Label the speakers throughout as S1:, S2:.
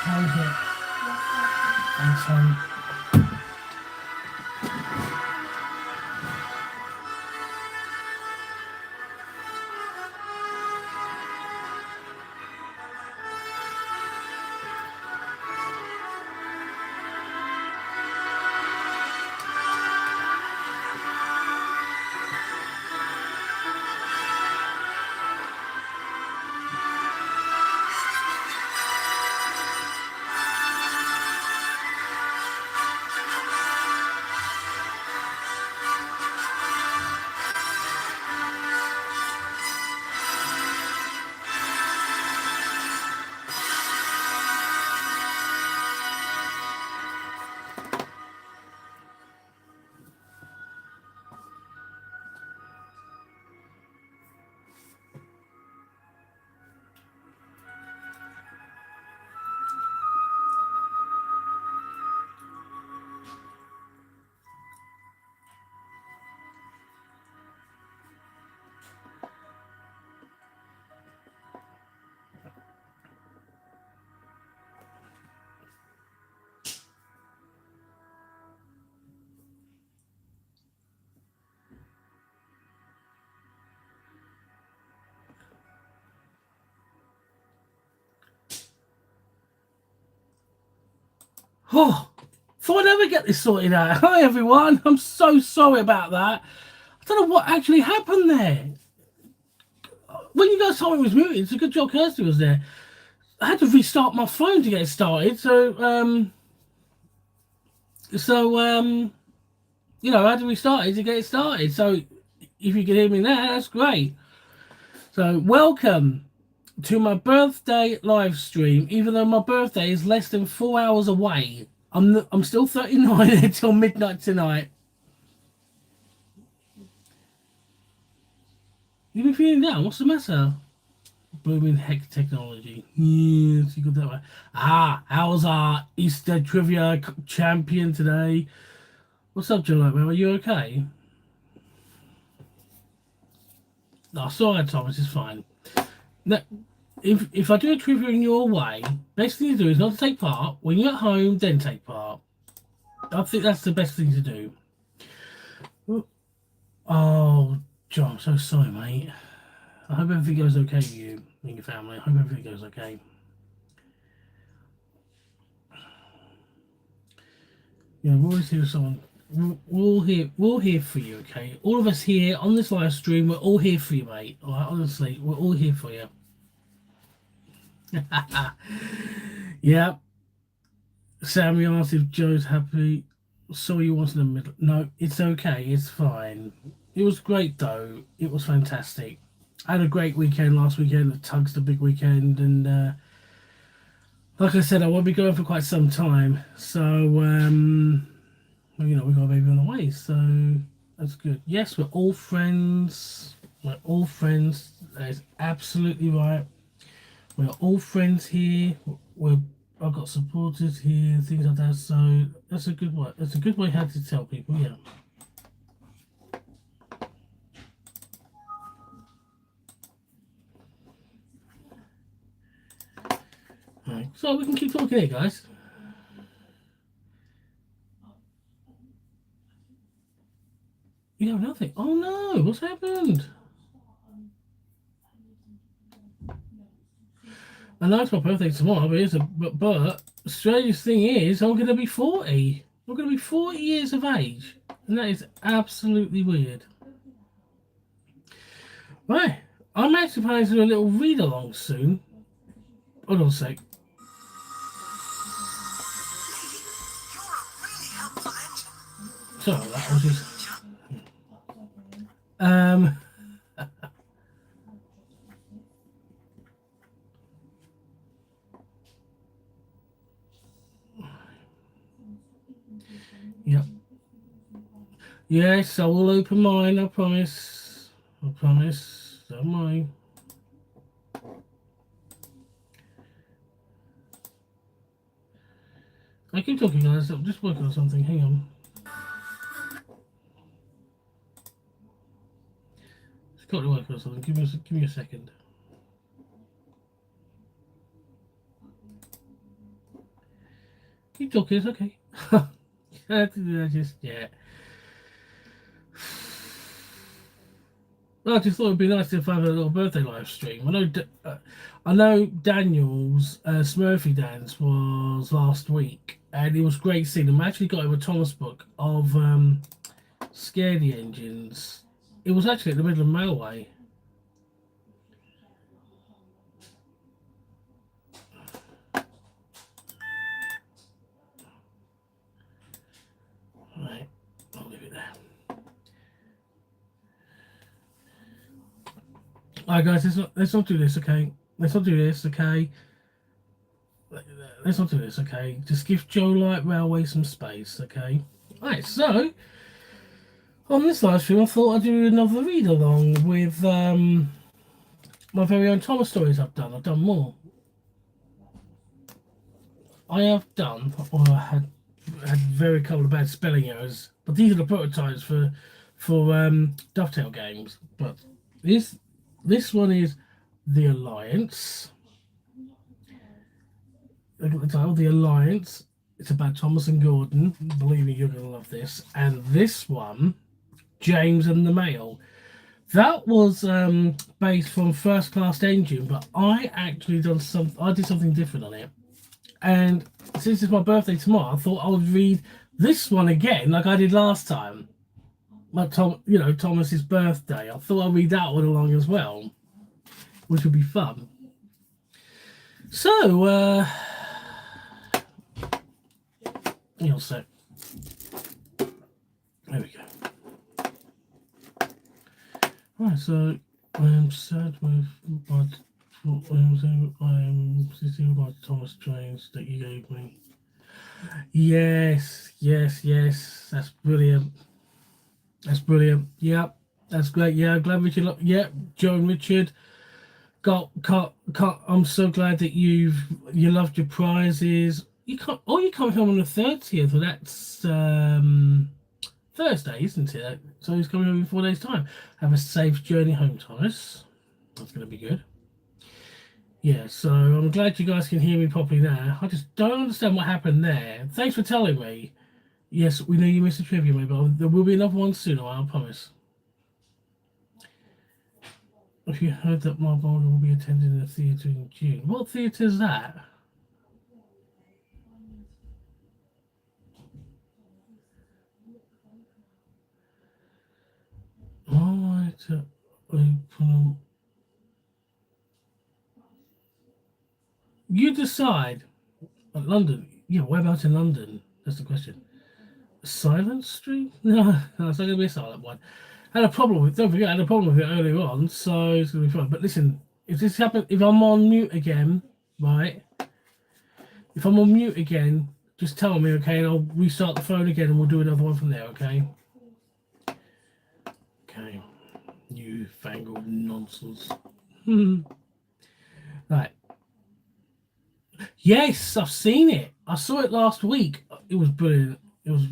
S1: How is it? Thanks, son. Oh, thought I'd never get this sorted out. Hi, everyone. I'm so sorry about that. I don't know what actually happened there. When you guys told me it was muted, it's a good job Kirsty was there. I had to restart my phone to get it started. You know, I had to restart it to get it started. So, if you can hear me now, that's great. So, welcome to my birthday live stream. Even though my birthday is less than 4 hours away, I'm still 39 until midnight tonight. You've been feeling down. What's the matter? Blooming heck technology. Yes, you got that way. How's our Easter trivia champion today? What's up, John? Are you okay? No, sorry, Thomas. It's fine. Now, if I do a trivia in your way, best thing to do is not to take part. When you're at home, then take part. I think that's the best thing to do. Oh, John, I'm so sorry, mate. I hope everything goes okay with you and your family. I hope everything goes okay. Yeah, we're always here for someone. We're all here for you, okay? All of us here on this live stream, we're all here for you, mate. All right, honestly, we're all here for you. Yeah. Sammy asked if Joe's happy. Sorry you wasn't in the middle. No, it's okay. It's fine. It was great, though. It was fantastic. I had a great weekend last weekend. The Tug's the big weekend. And like I said, I won't be going for quite some time. So, you know, we got a baby on the way. So that's good. Yes, we're all friends. We're all friends. That is absolutely right. We're all friends here. I've got supporters here, things like that. So that's a good way. That's a good way how to tell people. Yeah. Right. So we can keep talking here, guys. You know nothing. Oh no! What's happened? I know it's my birthday tomorrow, but the strangest thing is I'm going to be 40. I'm going to be 40 years of age, and that is absolutely weird. Right, I'm actually planning to do a little read along soon. Hold on a sec. Sorry, that was just. Yep. Yes, I will open mine, I promise. I promise. Don't worry. I keep talking, guys. I'm just working on something. Hang on. Just got to work on something. Give me a second. keep talking, it's okay. Yeah. Well, I just thought it'd be nice to have a little birthday live stream. I know Daniel's Smurfy dance was last week, and it was great seeing him. I actually got him a Thomas book of Scaredy Engines. It was actually at the middle of Malway. Right, I'll leave it there. Alright, guys, let's not do this, okay? Let's not do this, okay? Let's not do this, okay? Just give Joe Light Railway some space, okay? Alright, so on this live stream, I thought I'd do another read along with my very own Thomas stories I've done. I've done more. I have done, or I had very couple of bad spelling errors, but these are the prototypes for Dovetail games. But this one is The Alliance. Look at the title, The Alliance. It's about Thomas and Gordon. Believe me, you're going to love this. And this one, James and the Mail. That was based from First Class Engine, but I actually did something different on it. And since it's my birthday tomorrow, I thought I would read this one again, like I did last time. Like Thomas's birthday. I thought I'd read that one along as well, which would be fun. So, hang on a sec. There we go. Right, so I am sad with my I am sitting by Thomas Trains that you gave me. Yes. That's brilliant. That's brilliant. Yep, that's great. Yeah, I'm glad Richard. Yep, Joe and Richard got. I'm so glad that you loved your prizes. You can't home on the 30th. Well, that's Thursday, isn't it? So he's coming home in 4 days' time. Have a safe journey home, Thomas. That's going to be good. Yeah, so I'm glad you guys can hear me properly now. I just don't understand what happened there. Thanks for telling me. Yes, we know you missed a trivia, mate, but there will be another one soon, I promise. If you heard that my brother will be attending the theatre in June. What theatre is that? Alright, open. You decide. London. Yeah, whereabouts in London? That's the question. Silent Street? No, it's not going to be a silent one. Don't forget, I had a problem with it earlier on, so it's going to be fun. But listen, if I'm on mute again, right? If I'm on mute again, just tell me, okay? And I'll restart the phone again and we'll do another one from there, okay? Okay. You fangled nonsense. Right. Yes, I've seen it. I saw it last week. It was brilliant. It was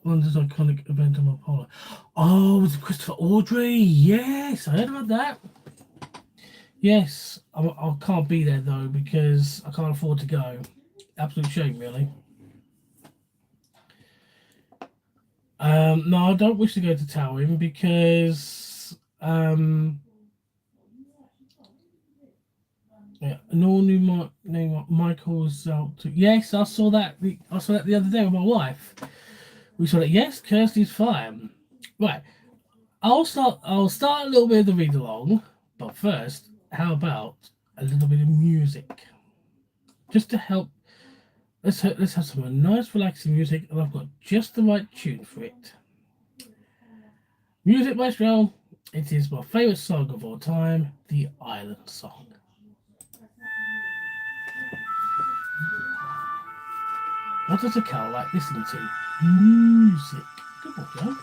S1: London's iconic event on Apollo. Oh, it was Christopher Audrey. Yes, I heard about that. Yes, I can't be there though because I can't afford to go. Absolute shame, really. No, I don't wish to go to Towing because yeah, an all new name Michael's out to. Yes, I saw that. I saw that the other day with my wife. We saw that. Yes, Kirsty's fine. Right, I'll start a little bit of the read along, but first, how about a little bit of music, just to help. Let's have some nice relaxing music, and I've got just the right tune for it. Music Maestro, it is my favourite song of all time, the Island Song. What does a cow like listening to? Music. Good boy, Joe.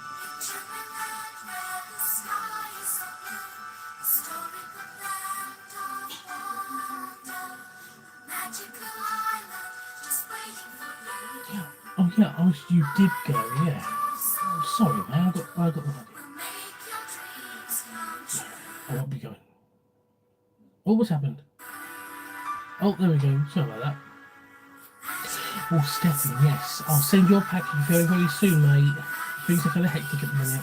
S1: Oh yeah, I wish you did go, yeah. Sorry, man, I got the idea. I won't be going. Oh, what's happened? Oh, there we go. Sorry about that. Oh, Stefan, yes. I'll send your package very, very soon, mate. Things are kind of hectic at the minute.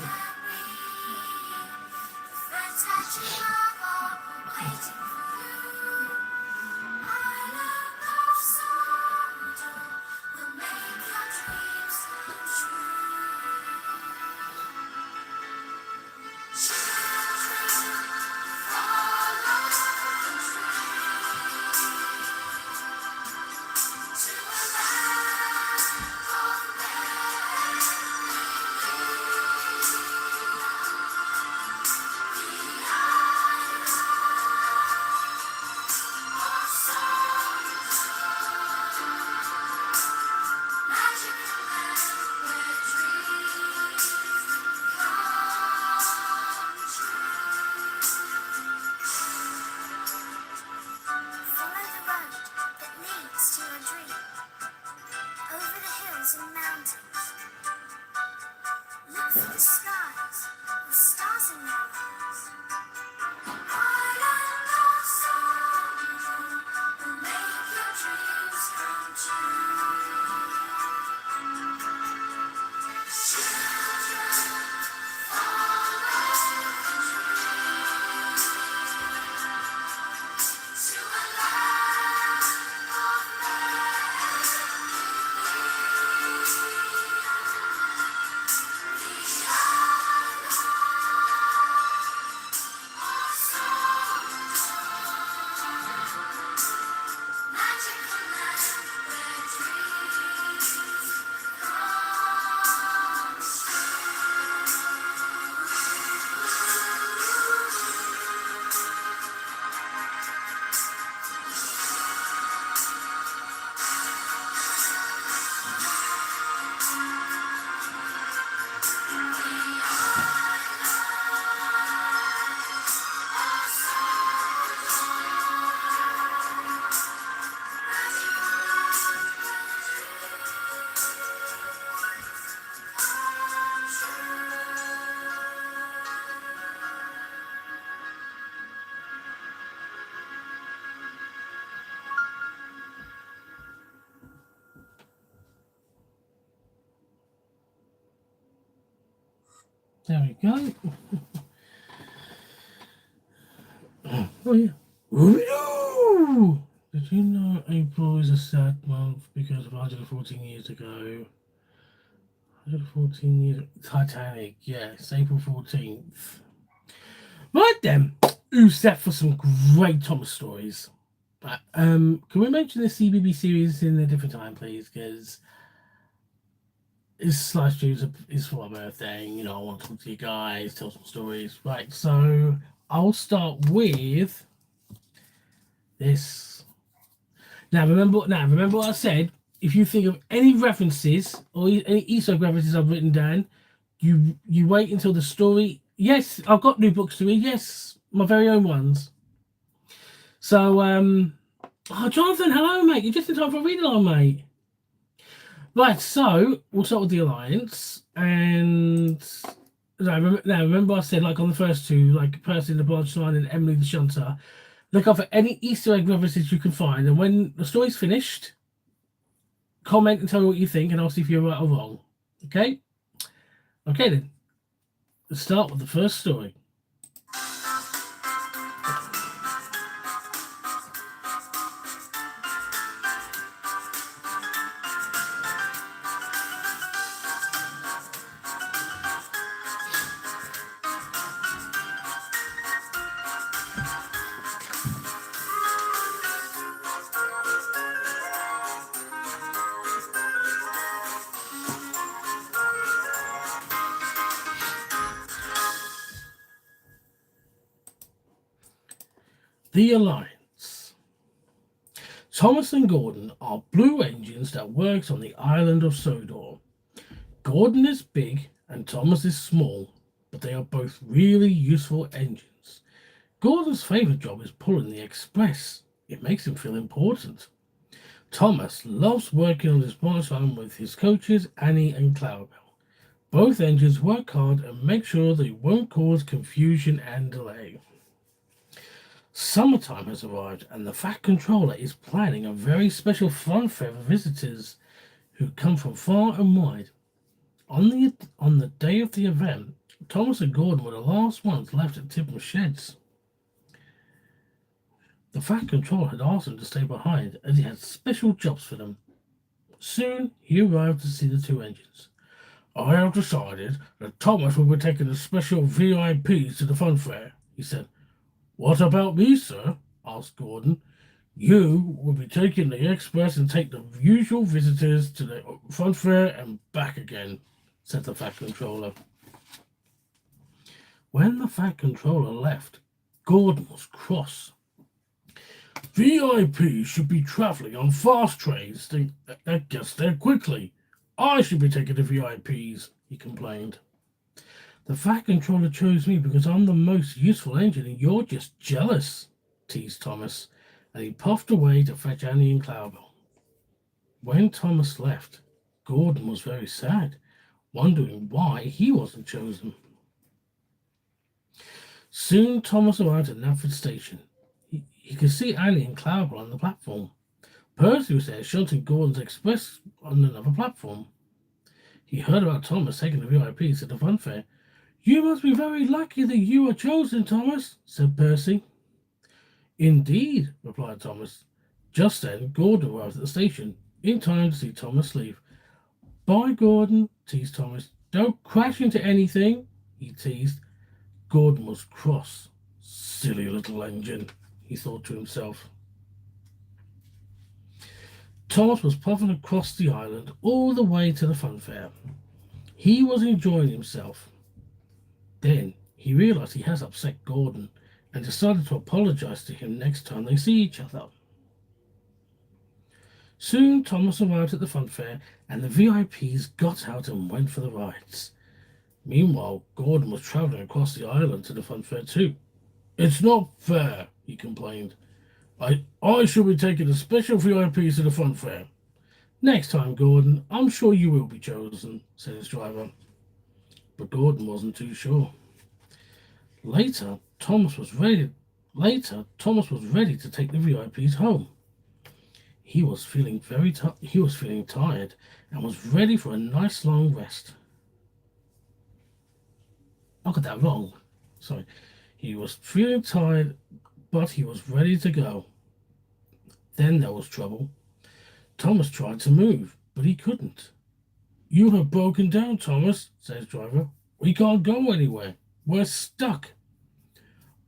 S1: There we go. Oh, yeah. Ooh, did you know April is a sad month because of 114 years ago? 114 years. Titanic, yes, April 14th. Right then, who's set for some great Thomas stories? Can we mention the CBB series in a different time, please? Because it's live streams is for my birthday. You know, I want to talk to you guys, tell some stories. Right, so I'll start with this. Now remember what I said. If you think of any references or any Easter egg references I've written down, you wait until the story. Yes, I've got new books to read. Yes, my very own ones. So, oh, Jonathan, hello, mate. You're just in time for a read along, mate. Right, so we'll start with the Alliance, and now remember I said, like on the first two, like Percy the Blanche Line and Emily the Shunter, look out for any Easter egg references you can find, and when the story's finished, comment and tell me what you think, and I'll see if you're right or wrong. Okay? Okay then. Let's start with the first story. The Alliance. Thomas and Gordon are blue engines that works on the island of Sodor. Gordon is big and Thomas is small, but they are both really useful engines. Gordon's favourite job is pulling the express. It makes him feel important. Thomas loves working on his branch line with his coaches, Annie and Clarabelle. Both engines work hard and make sure they won't cause confusion and delay. Summertime has arrived and the Fat Controller is planning a very special fun fair for visitors. who'd come from far and wide. On the day of the event, Thomas and Gordon were the last ones left at Tipham's sheds. The Fat Controller had asked them to stay behind as he had special jobs for them. Soon he arrived to see the two engines. I have decided that Thomas will be taking the special VIPs to the fun fair, he said. What about me, sir? Asked Gordon. You will be taking the express and take the usual visitors to the fun fair and back again, said the Fat Controller. When the Fat Controller left, Gordon was cross. VIPs should be travelling on fast trains that gets there quickly. I should be taking the VIPs, he complained. The Fat Controller chose me because I'm the most useful engine and you're just jealous, teased Thomas, and he puffed away to fetch Annie and Cloudbell. When Thomas left, Gordon was very sad, wondering why he wasn't chosen. Soon Thomas arrived at Knapford Station. He could see Annie and Cloudbell on the platform. Percy was there shunting Gordon's express on another platform. He heard about Thomas taking the VIPs at the fun fair. You must be very lucky that you were chosen, Thomas, said Percy. Indeed, replied Thomas. Just then, Gordon arrived at the station, in time to see Thomas leave. Bye, Gordon, teased Thomas. Don't crash into anything, he teased. Gordon was cross. Silly little engine, he thought to himself. Thomas was puffing across the island all the way to the fun fair. He was enjoying himself. Then he realized he has upset Gordon and decided to apologize to him next time they see each other. Soon Thomas arrived at the fun fair and the VIPs got out and went for the rides. Meanwhile, Gordon was traveling across the island to the fun fair too. It's not fair, he complained. I should be taking the special VIPs to the fun fair. Next time, Gordon, I'm sure you will be chosen, said his driver. But Gordon wasn't too sure. Later, Thomas was ready to take the VIPs home. He was feeling tired and was ready for a nice long rest. I got that wrong. Sorry. He was feeling tired, but he was ready to go. Then there was trouble. Thomas tried to move, but he couldn't. You have broken down, Thomas, said his driver. We can't go anywhere. We're stuck.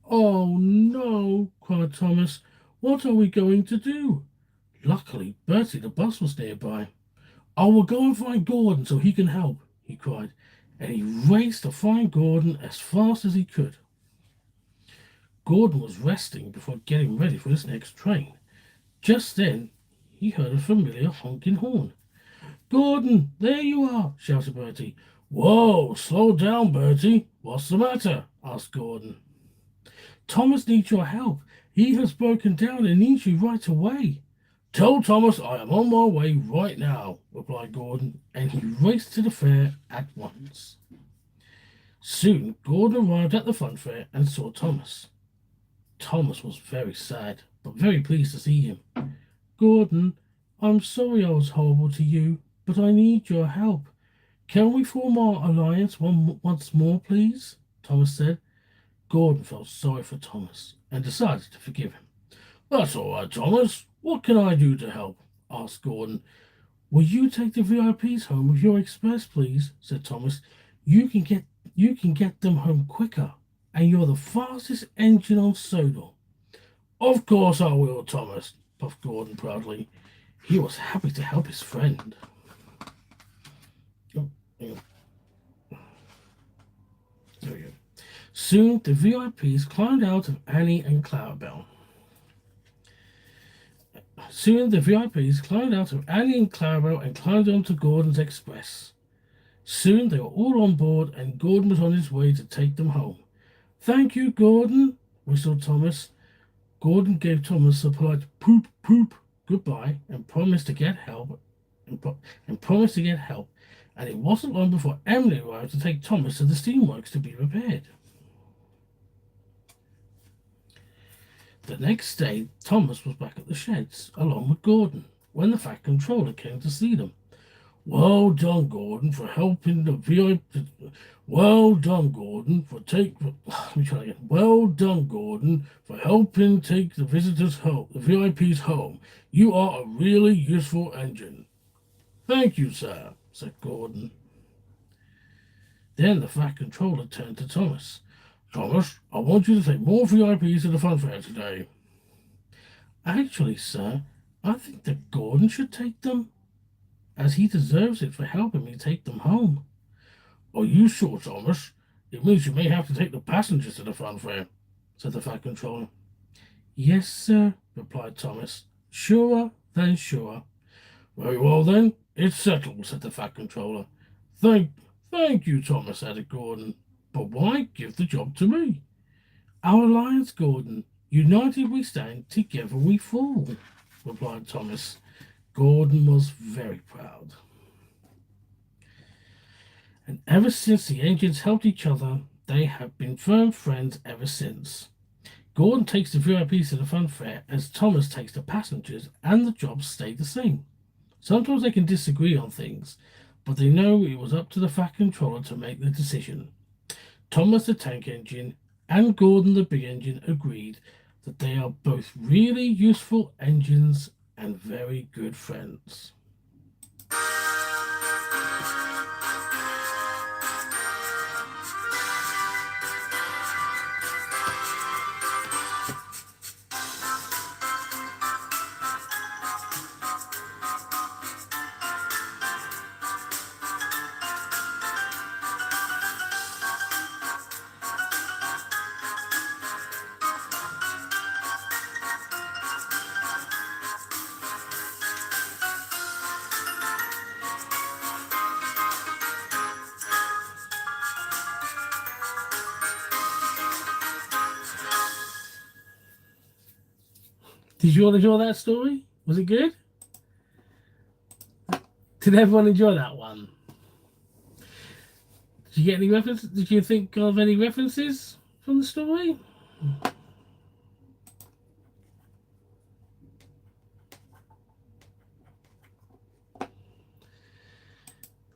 S1: Oh, no, cried Thomas. What are we going to do? Luckily, Bertie the bus was nearby. I will go and find Gordon so he can help, he cried, and he raced to find Gordon as fast as he could. Gordon was resting before getting ready for his next train. Just then, he heard a familiar honking horn. Gordon, there you are, shouted Bertie. Whoa, slow down, Bertie. What's the matter? Asked Gordon. Thomas needs your help. He has broken down and needs you right away. Tell Thomas I am on my way right now, replied Gordon, and he raced to the fair at once. Soon, Gordon arrived at the fun fair and saw Thomas. Thomas was very sad, but very pleased to see him. Gordon, I'm sorry I was horrible to you, but I need your help. Can we form our alliance once more, please? Thomas said. Gordon felt sorry for Thomas and decided to forgive him. That's all right, Thomas. What can I do to help? Asked Gordon. Will you take the VIPs home with your express, please? Said Thomas. You can get them home quicker, and you're the fastest engine on Sodor. Of course I will, Thomas, puffed Gordon proudly. He was happy to help his friend. There we go. Soon the VIPs climbed out of Annie and Cloudbell. And climbed onto Gordon's express. Soon they were all on board and Gordon was on his way to take them home. Thank you, Gordon, whistled Thomas. Gordon gave Thomas a polite poop poop goodbye and promised to get help. And it wasn't long before Emily arrived to take Thomas to the steamworks to be repaired. The next day, Thomas was back at the sheds, along with Gordon, when the Fat Controller came to see them. Well done, Gordon, for helping the VIP. Well done, Gordon, for take. Let me try again. Well done, Gordon, for helping take the visitors home, the VIPs home. You are a really useful engine. Thank you, sir, said Gordon. Then the Fat Controller turned to Thomas. Thomas, I want you to take more VIPs to the fun fair today. Actually, sir, I think that Gordon should take them, as he deserves it for helping me take them home. Are you sure, Thomas? It means you may have to take the passengers to the fun fair, said the Fat Controller. Yes, sir, replied Thomas. Sure, then sure. Very well, then. It's settled, said the Fat Controller. Thank, thank you, Thomas, added Gordon. But why give the job to me? Our alliance, Gordon. United we stand, together we fall, replied Thomas. Gordon was very proud. And ever since the engines helped each other, they have been firm friends ever since. Gordon takes the VIPs to the fun fair as Thomas takes the passengers, and the jobs stay the same. Sometimes they can disagree on things, but they know it was up to the Fat Controller to make the decision. Thomas the tank engine and Gordon the big engine agreed that they are both really useful engines and very good friends. Did you all enjoy that story? Was it good? Did everyone enjoy that one? Did you get any references? Did you think of any references from the story?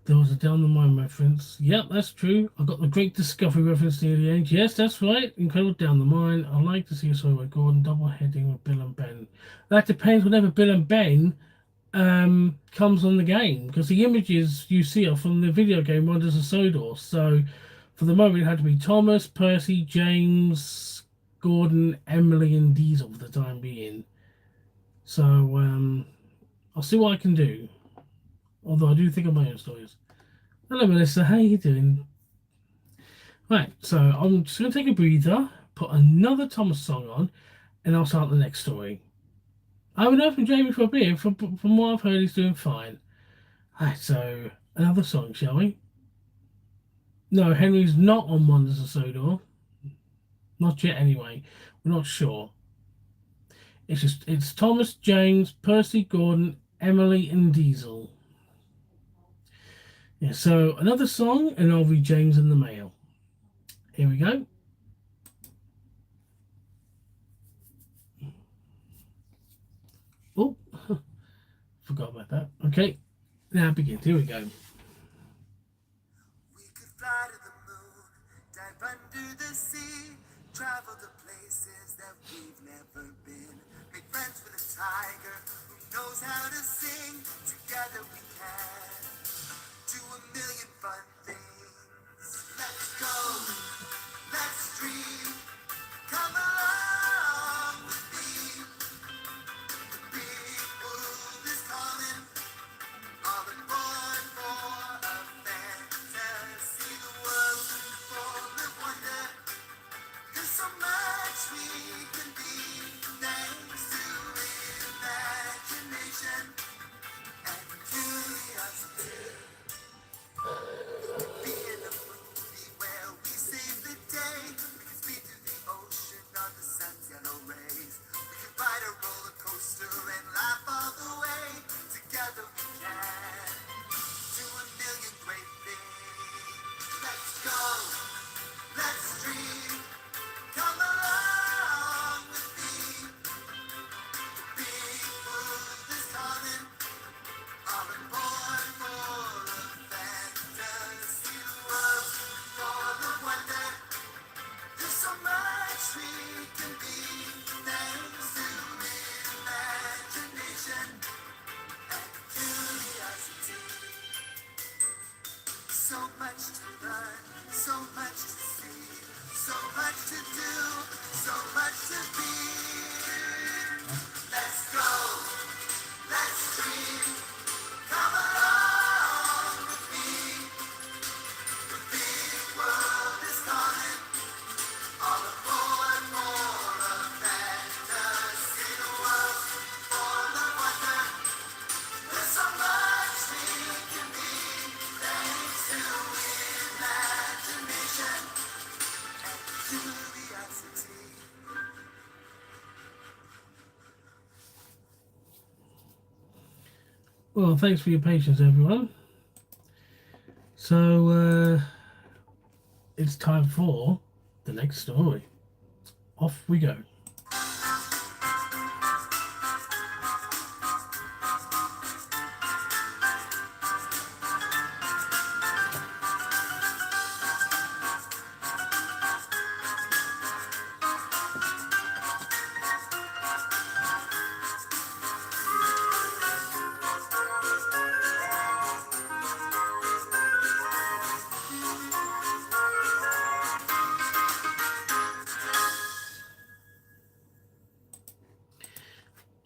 S1: There was a Down the Mine reference. Yep, that's true. I got the Great Discovery reference near the end. Yes, that's right. Incredible Down the Mine. I'd like to see a story with Gordon double heading with Bill and Ben. That depends whenever Bill and Ben comes on the game, because the images you see are from the video game Wonders of Sodor. So for the moment, it had to be Thomas, Percy, James, Gordon, Emily, and Diesel for the time being. So I'll see what I can do. Although I do think of my own stories. Hello, Melissa. How you doing? Right, so I'm just going to take a breather, put another Thomas song on, and I'll start the next story. I haven't heard from Jamie for a bit. From what I've heard, he's doing fine. Right, so another song, shall we? No, Henry's not on Wonders of Sodor. Not yet, anyway. We're not sure. It's Thomas, James, Percy, Gordon, Emily, and Diesel. Yeah, so another song, and I'll read James in the mail. Here we go. Oh, forgot about that. Okay, now begin. Here we go.
S2: We could fly to the moon, dive under the sea, travel to places that we've never been. Make friends with a tiger who knows how to sing. Together we can do a million fun things. Let's go, let's dream. Come along with me. The big world is calling. All been born for a fantasy. The world's full of wonder. There's so much we can be thanks to imagination and curiosity. Be in a movie where we save the day. We can speed through the ocean on the sun's yellow rays. We can ride a roller coaster and laugh all the way. Together we can do a million great things. Let's go, let's dream. Come along with me. The big world is calling. All been born for So much to learn, so much to see, so much to do, so much to be. Let's go, let's dream, come along with me. The big world is calling, all aboard for a fantasy world, full of wonder. There's so much we can be, thanks to imagination and curiosity.
S1: Well, thanks for your patience, everyone. So, it's time for the next story. Off we go.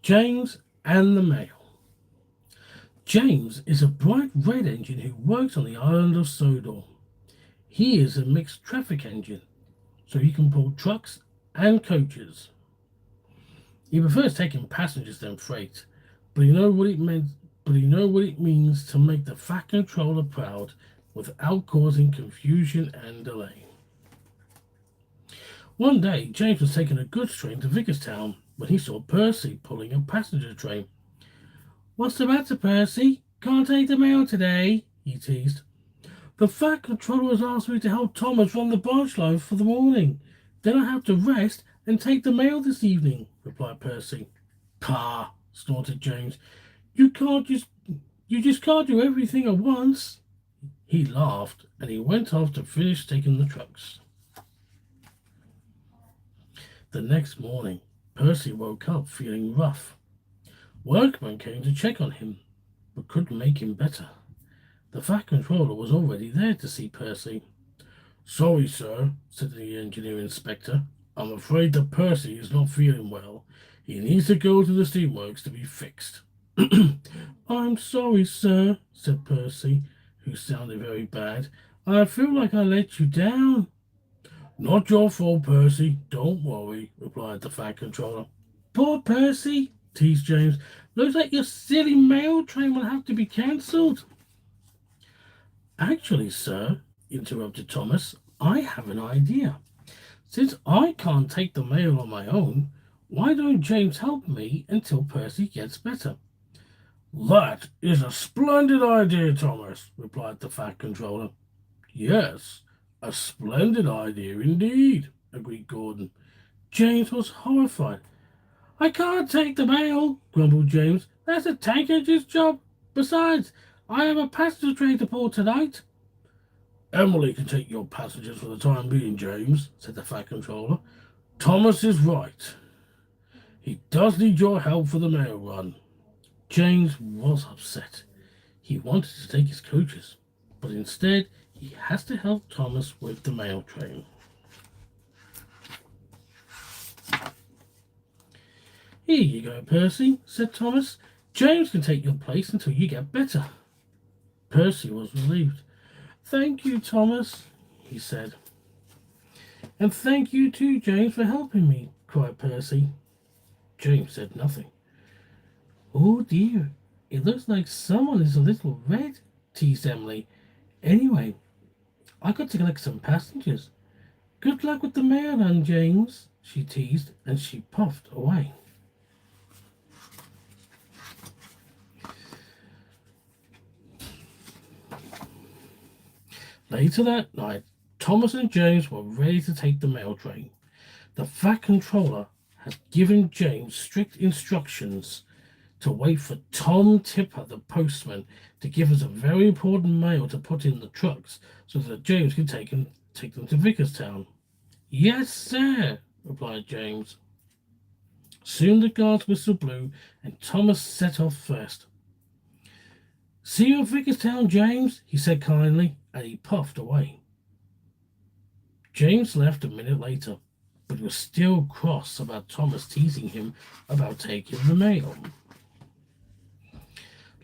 S1: James and the Mail. James is a bright red engine who works on the island of Sodor. He is a mixed traffic engine, so he can pull trucks and coaches. He prefers taking passengers than freight, but he knows what it means to make the Fat Controller proud without causing confusion and delay. One day, James was taking a goods train to Vicarstown when he saw Percy pulling a passenger train. "What's the matter, Percy? Can't take the mail today?" he teased. "The Fat Controller has asked me to help Thomas run the branch line for the morning. Then I have to rest and take the mail this evening," replied Percy. "Pah!" snorted James. You just can't do everything at once." He laughed and he went off to finish taking the trucks. The next morning, Percy woke up feeling rough. Workmen came to check on him, but couldn't make him better. The Fat Controller was already there to see Percy. "Sorry, sir," said the engineer inspector. "I'm afraid that Percy is not feeling well. He needs to go to the steamworks to be fixed." "I'm sorry, sir," said Percy, who sounded very bad. "I feel like I let you down." "Not your fault, Percy. Don't worry," replied the Fat Controller. "Poor Percy," teased James. "Looks like your silly mail train will have to be cancelled." "Actually, sir," interrupted Thomas, "I have an idea. Since I can't take the mail on my own, why don't James help me until Percy gets better?" "That is a splendid idea, Thomas," replied the Fat Controller. "Yes, a splendid idea indeed," agreed Gordon. James was horrified. "I can't take the mail," grumbled James. "That's a tank engine's job. Besides, I have a passenger train to pull tonight." "Emily can take your passengers for the time being, James," said the Fat Controller. "Thomas is right. He does need your help for the mail run." James was upset. He wanted to take his coaches, but instead he has to help Thomas with the mail train. "Here you go, Percy," said Thomas. "James can take your place until you get better." Percy was relieved. "Thank you, Thomas," he said. "And thank you too, James, for helping me," cried Percy. James said nothing. "Oh dear, it looks like someone is a little red," teased Emily. "Anyway, I got to collect some passengers. Good luck with the mail run, James," she teased, and she puffed away. Later that night, Thomas and James were ready to take the mail train. The Fat Controller had given James strict instructions to wait for Tom Tipper, the postman, to give us a very important mail to put in the trucks so that James could take them to Vicarstown. "Yes, sir," replied James. Soon the guard's whistle blew and Thomas set off first. See you at Vickerstown, James, he said kindly, and he puffed away. James left a minute later, but was still cross about Thomas teasing him about taking the mail.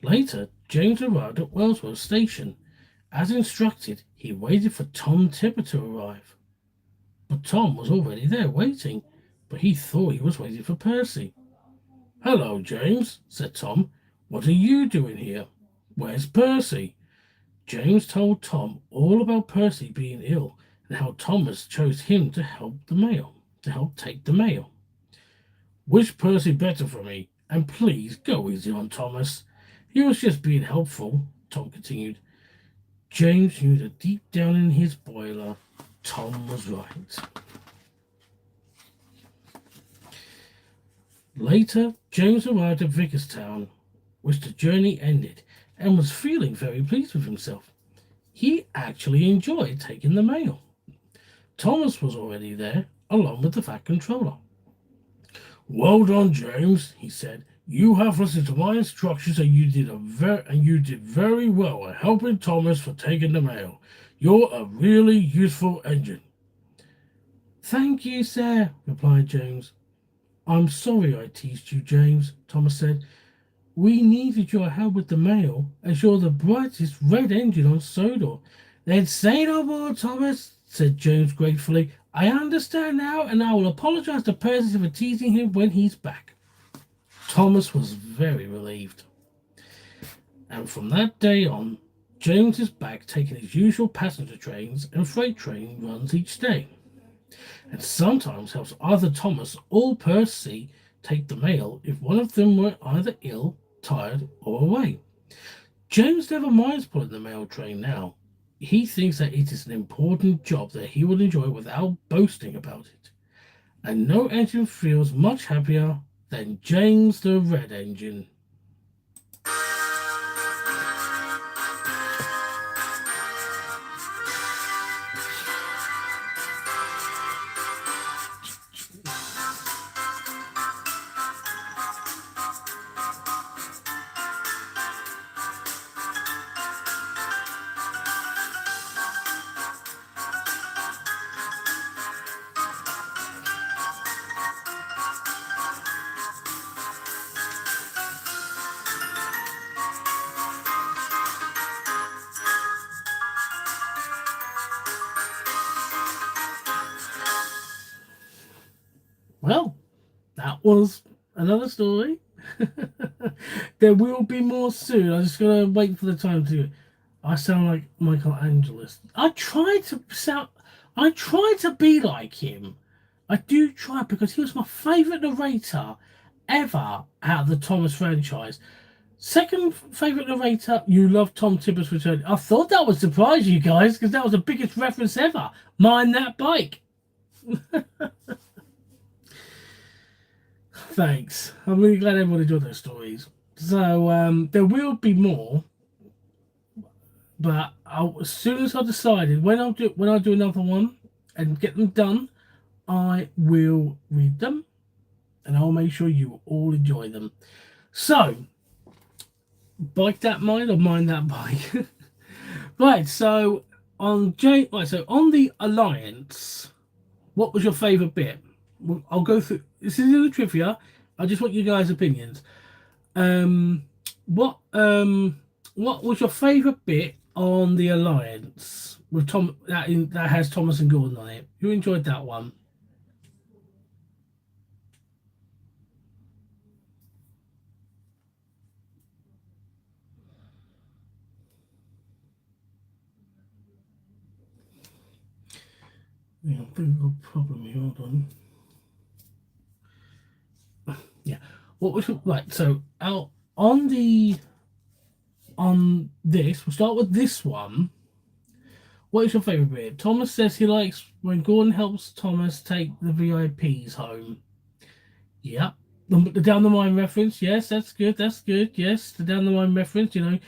S1: Later, James arrived at Wellsworth Station. As instructed, he waited for Tom Tipper to arrive. But Tom was already there waiting, but he thought he was waiting for Percy. "Hello, James," said Tom. "What are you doing here? Where's Percy?" James told Tom all about Percy being ill and how Thomas chose him to help take the mail. "Wish Percy better for me, and please go easy on Thomas. He was just being helpful," Tom continued. James knew that deep down in his boiler, Tom was right. Later, James arrived at Vickerstown, which the journey ended, and was feeling very pleased with himself. He actually enjoyed taking the mail. Thomas was already there, along with the Fat Controller. "Well done, James," he said. "You have listened to my instructions, and you did very well at helping Thomas for taking the mail. You're a really useful engine." "Thank you, sir," replied James. "I'm sorry I teased you, James," Thomas said. "We needed your help with the mail, as you're the brightest red engine on Sodor." "Then say no more, Thomas," said James gratefully. "I understand now, and I will apologize to Percy for teasing him when he's back." Thomas was very relieved. And from that day on, James is back taking his usual passenger trains and freight train runs each day, and sometimes helps either Thomas or Percy take the mail if one of them were either ill, tired, or away. James never minds pulling the mail train now. He thinks that it is an important job that he will enjoy without boasting about it. And no engine feels much happier than James the Red Engine. Well, that was another story. There will be more soon. I'm just gonna wait for the time to. I sound like Michelangelo. I try to be like him. I do try, because he was my favourite narrator ever out of the Thomas franchise. Second favourite narrator, you love Tom Tipper's Return. I thought that would surprise you guys, because that was the biggest reference ever. Mind that bike. Thanks. I'm really glad everyone enjoyed those stories. So there will be more, but as soon as I decided when I do another one and get them done, I will read them, and I'll make sure you all enjoy them. So, bike that mind or mind that bike. Right. So on the Alliance, what was your favourite bit? I'll go through. This is in the trivia. I just want you guys' opinions. What was your favourite bit on the Alliance with Tom that has Thomas and Gordon on it? Who enjoyed that one? Yeah, I think I've got a problem here. Hold on. Yeah. What was right? So out on this, we'll start with this one. What is your favourite bit? Thomas says he likes when Gordon helps Thomas take the VIPs home. Yeah. The down the line reference. Yes, that's good. That's good. Yes, the down the line reference. Unite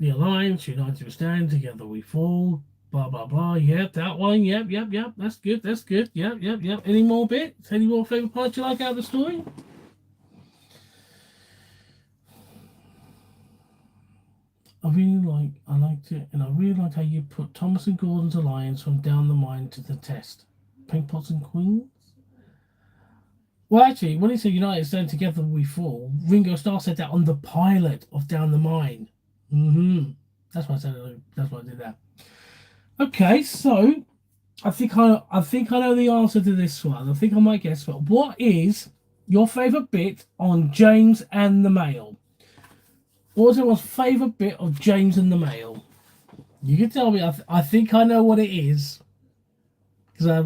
S1: the Alliance. United we stand. Together we fall. Blah blah blah. Yep, that one. Yep. That's good. That's good. Yep. Any more bits? Any more favourite parts you like out of the story? I liked it, and I really liked how you put Thomas and Gordon's alliance from Down the Mine to the test. Pink Pots and Queens? Well, actually, when he said United stand together we fall, Ringo Starr said that on the pilot of Down the Mine. That's why I said. That's why I did that. Okay, so I think I know the answer to this one. I think I might guess. But what is your favourite bit on James and the Mail? What was everyone's favourite bit of James and the Mail? You can tell me. I think I know what it is because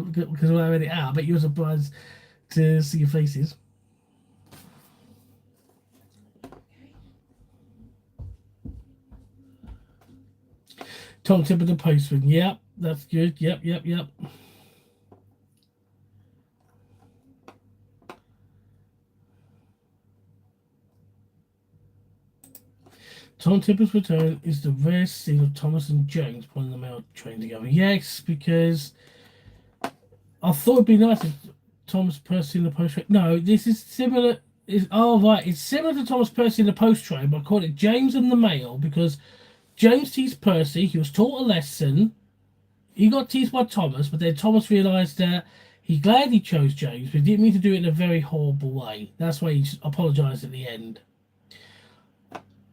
S1: when I read it out, but you're surprised to see your faces. Tom Tip of the Postman. Yep, that's good. Yep. Tom Tipper's return is the rare scene of Thomas and James pulling the mail train together. Yes, because I thought it'd be nice if Thomas Percy in the post train. No, this is similar. It's similar to Thomas Percy in the post train, but I called it James and the Mail because James teased Percy. He was taught a lesson. He got teased by Thomas, but then Thomas realised that he's glad he chose James, but he didn't mean to do it in a very horrible way. That's why he apologised at the end.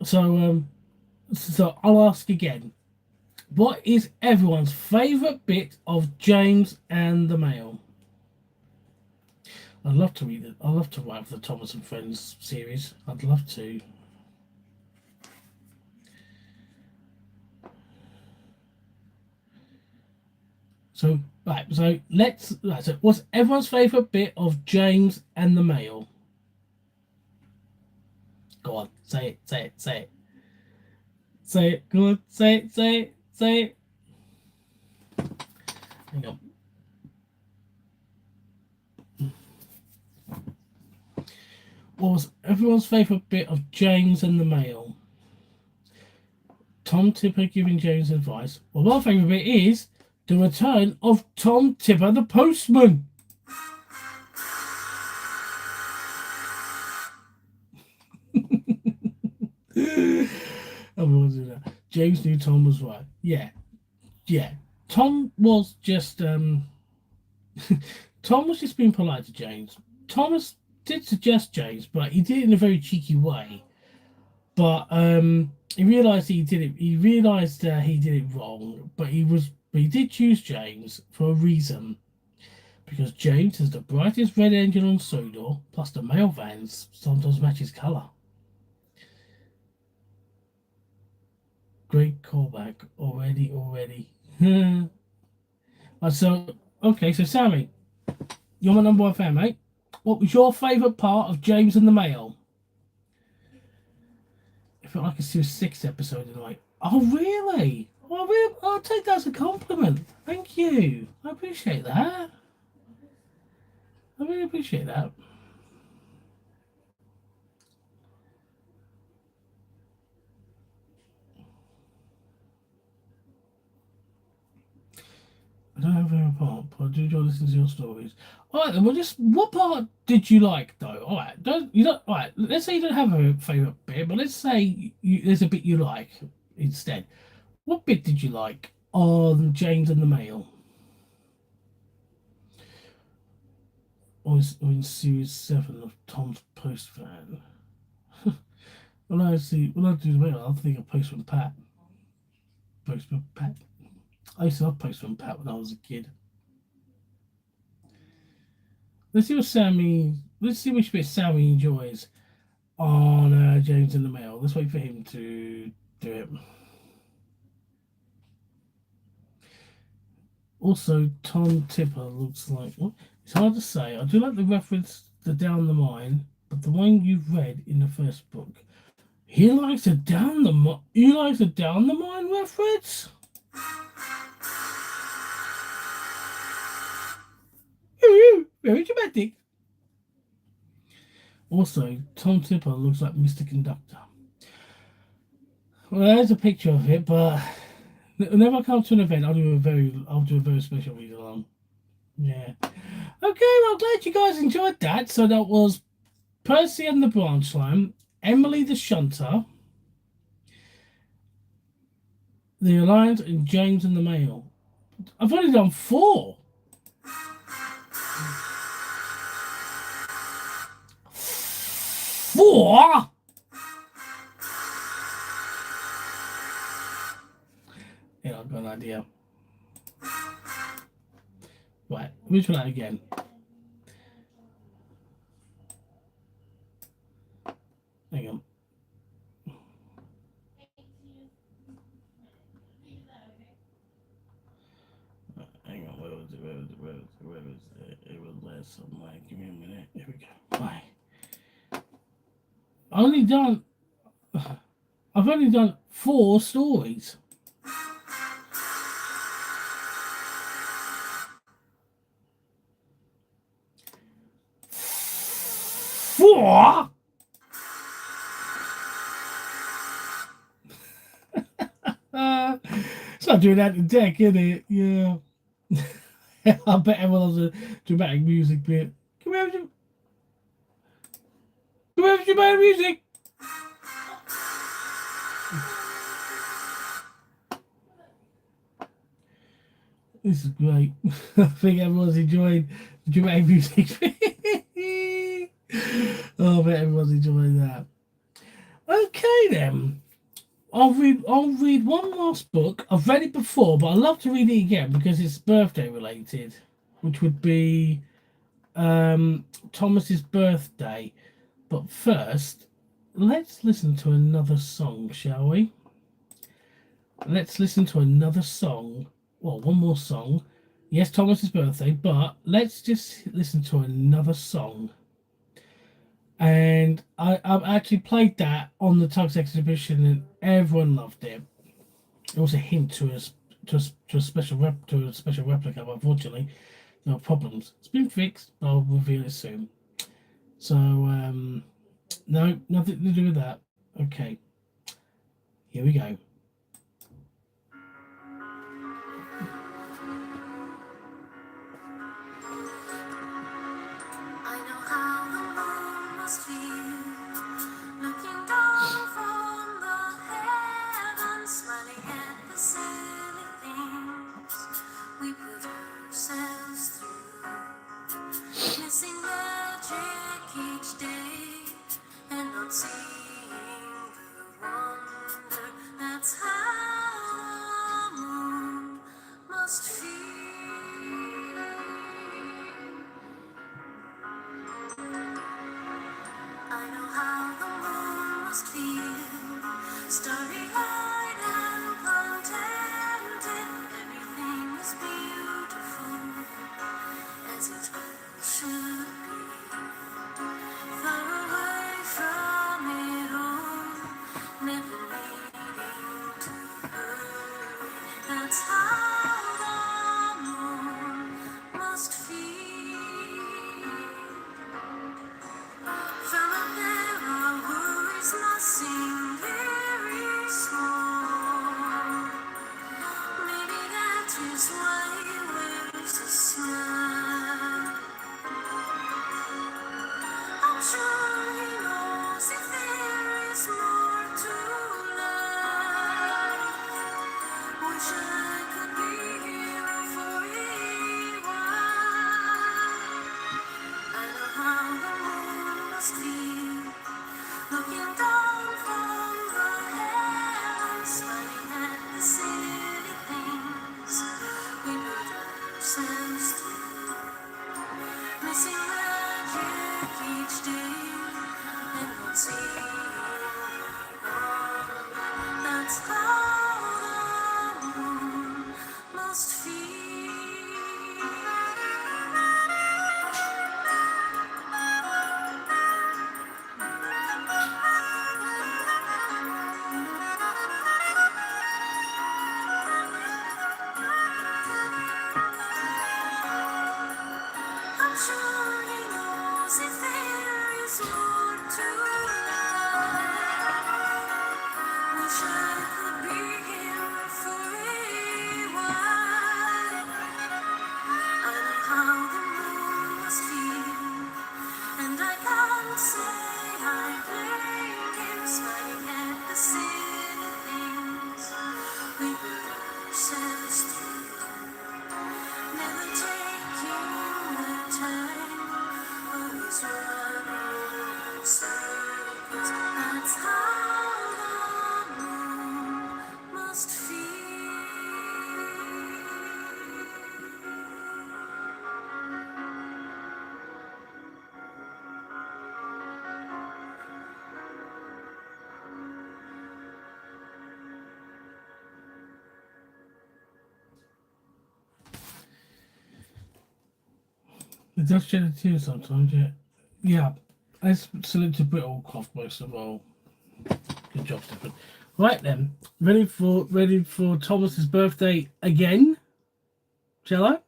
S1: So I'll ask again. What is everyone's favourite bit of James and the Mail? I'd love to read it. I'd love to write for the Thomas and Friends series. I'd love to. So what's everyone's favourite bit of James and the Mail? Go on, say it. Say it, go on, say it. Hang on. What was everyone's favourite bit of James and the Mail? Tom Tipper giving James advice. Well, my favourite bit is the return of Tom Tipper the postman. Everyone do that. James knew Tom was right. Yeah. Tom was just Tom was just being polite to James. Thomas did suggest James, but he did it in a very cheeky way. But he realised he did it. He realised he did it wrong. But he did choose James for a reason. Because James is the brightest red engine on Sodor, plus the mail vans sometimes match his colour. Great callback already. So Sammy, you're my number one fan, mate. What was your favourite part of James and the Mail? It felt like a Series 6 episode tonight. Oh, really? I'll take that as a compliment. Thank you. I appreciate that. I really appreciate that. I don't have a favorite part, but I do enjoy listening to your stories. All right, then. Well, just what part did you like, though? All right, All right, let's say you don't have a favorite bit, but let's say there's a bit you like instead. What bit did you like on James and the Mail? Or in Series 7 of Tom's Post Van? When I do the mail, I'll think of Postman Pat. Postman Pat. I used to love Postman Pat when I was a kid. Let's see which bit Sammy enjoys on James in the Mail. Let's wait for him to do it. Also, Tom Tipper looks like... Well, it's hard to say. I do like the reference to Down the Mine, but the one you've read in the first book. He likes a Down the Mine reference? Very dramatic. Also, Tom Tipper looks like Mr. Conductor. Well, there's a picture of it, but whenever I come to an event, I'll do a very special read along. Yeah. Okay, well, glad you guys enjoyed that. So that was Percy and the Branch Line, Emily the Shunter, The Alliance, and James and the Mail. I've only done 4. 4? Yeah, I've got an idea. Right, which one again? Hang on. Hang on, where was it? Where was it? It was there somewhere. Give me a minute. Here we go. Right. Only done. I've only done 4 stories. 4? It's not doing that in deck, is it? Yeah. I bet everyone has a dramatic music bit. Can we have dramatic music? This is great. I think everyone's enjoying the dramatic music. Oh, I bet everyone's enjoying that. Okay then. I'll read one last book. I've read it before, but I'd love to read it again because it's birthday related, which would be Thomas's birthday. But first, let's listen to another song, shall we? Let's listen to another song. Well, one more song. Yes, Thomas's birthday, but let's just listen to another song. And I've actually played that on the Tugs exhibition, and everyone loved it. It was a hint to a special replica, but unfortunately, no problems. It's been fixed, but I'll reveal it soon. So no, nothing to do with that. Okay, here we go.
S2: I know how the moon must feel, looking down from the heavens, smiling at the silly things we put ourselves through, missing magic each day and not seeing the wonder that's must feel.
S1: It does shed a tear sometimes, yeah. Yeah. Let's salute to Brit Allcroft most of all. Good job, Stephen. Right then, ready for Thomas's birthday again? Shall I?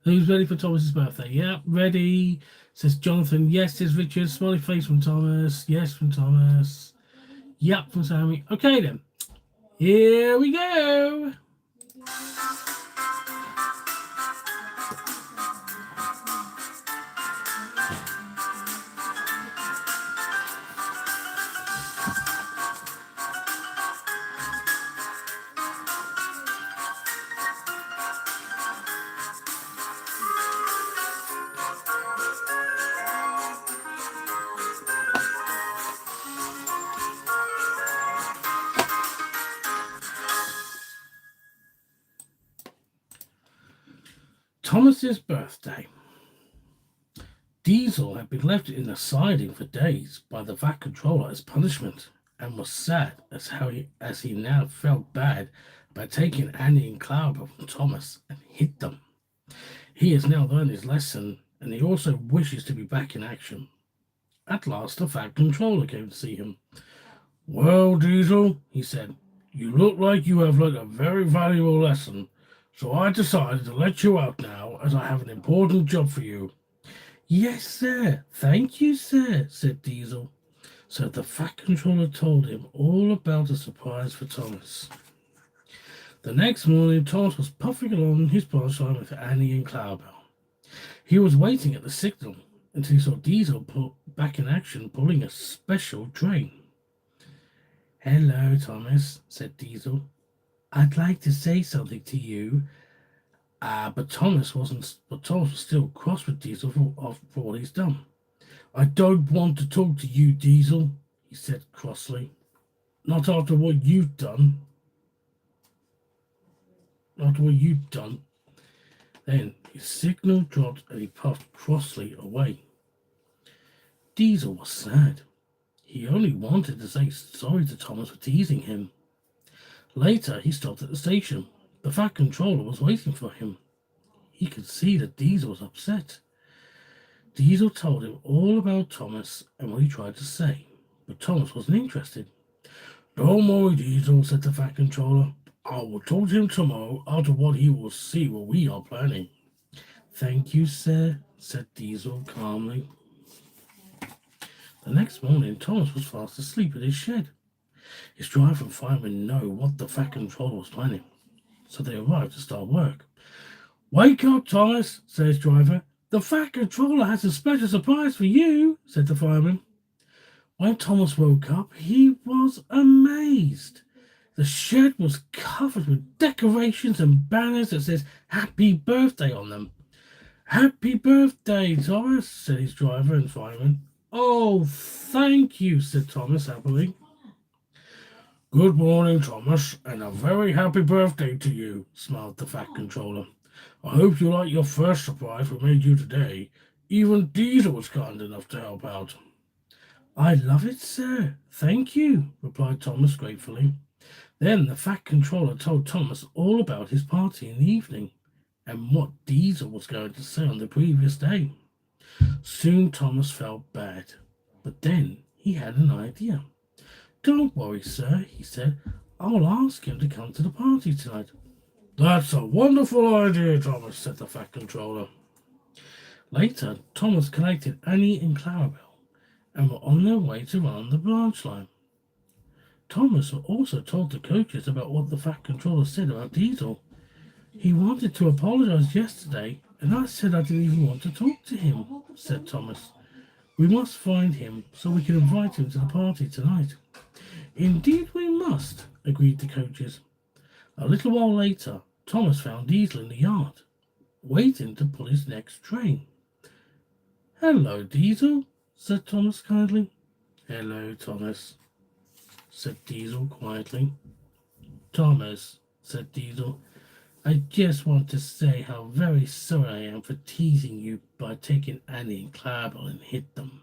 S1: Who's ready for Thomas's birthday? Yeah, ready. Says Jonathan. Yes, says Richard. Smiley face from Thomas. Yes, from Thomas. Yep, from Sammy. Okay then. Here we go. Thomas's birthday. Diesel had been left in the siding for days by the VAT controller as punishment, and was sad as he now felt bad about taking Annie and Clara from Thomas and hid them. He has now learned his lesson, and he also wishes to be back in action. At last, the VAT controller came to see him. "Well, Diesel," he said, "you look like you have learned a very valuable lesson, so I decided to let you out now as I have an important job for you." "Yes, sir. Thank you, sir," said Diesel. So the VAT controller told him all about a surprise for Thomas. The next morning, Thomas was puffing along his branch line with Annie and Clarabelle. He was waiting at the signal until he saw Diesel back in action pulling a special train. "Hello, Thomas," said Diesel. "I'd like to say something to you." But Thomas was still cross with Diesel for what he's done. "I don't want to talk to you, Diesel," he said crossly. "Not after what you've done." Then his signal dropped and he puffed crossly away. Diesel was sad. He only wanted to say sorry to Thomas for teasing him. Later, he stopped at the station. The VAT controller was waiting for him. He could see that Diesel was upset. Diesel told him all about Thomas and what he tried to say, but Thomas wasn't interested. "Don't worry, Diesel," said the VAT controller. "I will talk to him tomorrow after what he will see what we are planning." "Thank you, sir," said Diesel calmly. The next morning, Thomas was fast asleep in his shed. His driver and fireman know what the VAT controller was planning, so they arrived to start work. "Wake up, Thomas," said his driver. "The VAT controller has a special surprise for you," said the fireman. When Thomas woke up, he was amazed. The shed was covered with decorations and banners that says "Happy Birthday" on them. "Happy birthday, Thomas," said his driver and fireman. "Oh, thank you," said Thomas happily. "Good morning, Thomas, and a very happy birthday to you," smiled the VAT controller. "I hope you like your first surprise we made you today. Even Diesel was kind enough to help out." "I love it, sir. Thank you," replied Thomas gratefully. Then the VAT controller told Thomas all about his party in the evening and what Diesel was going to say on the previous day. Soon Thomas felt bad, but then he had an idea. "Don't worry, sir," he said. "I'll ask him to come to the party tonight." "That's a wonderful idea, Thomas," said the VAT controller. Later, Thomas collected Annie and Clarabelle and were on their way to run the branch line. Thomas also told the coaches about what the VAT controller said about Diesel. "He wanted to apologize yesterday, and I said I didn't even want to talk to him," said Thomas. "We must find him so we can invite him to the party tonight." "Indeed we must," agreed the coaches. A little while later, Thomas found Diesel in the yard, waiting to pull his next train. Hello, Diesel, said Thomas kindly. Hello, Thomas, said Diesel quietly. Thomas, said Diesel, I just want to say how very sorry I am for teasing you by taking Annie and Clarabel and hit them.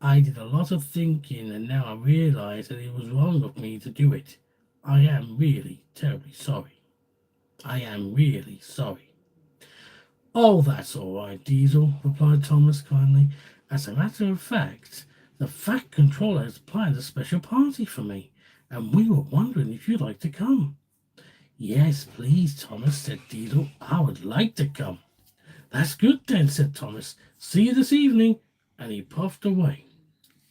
S1: I did a lot of thinking and now I realize that it was wrong of me to do it. I am really terribly sorry. I am really sorry. Oh, that's all right, Diesel, replied Thomas kindly. As a matter of fact, the Fat Controller has planned a special party for me, and we were wondering if you'd like to come. Yes, please, Thomas, said Diesel. I would like to come. That's good then, said Thomas. See you this evening. And he puffed away.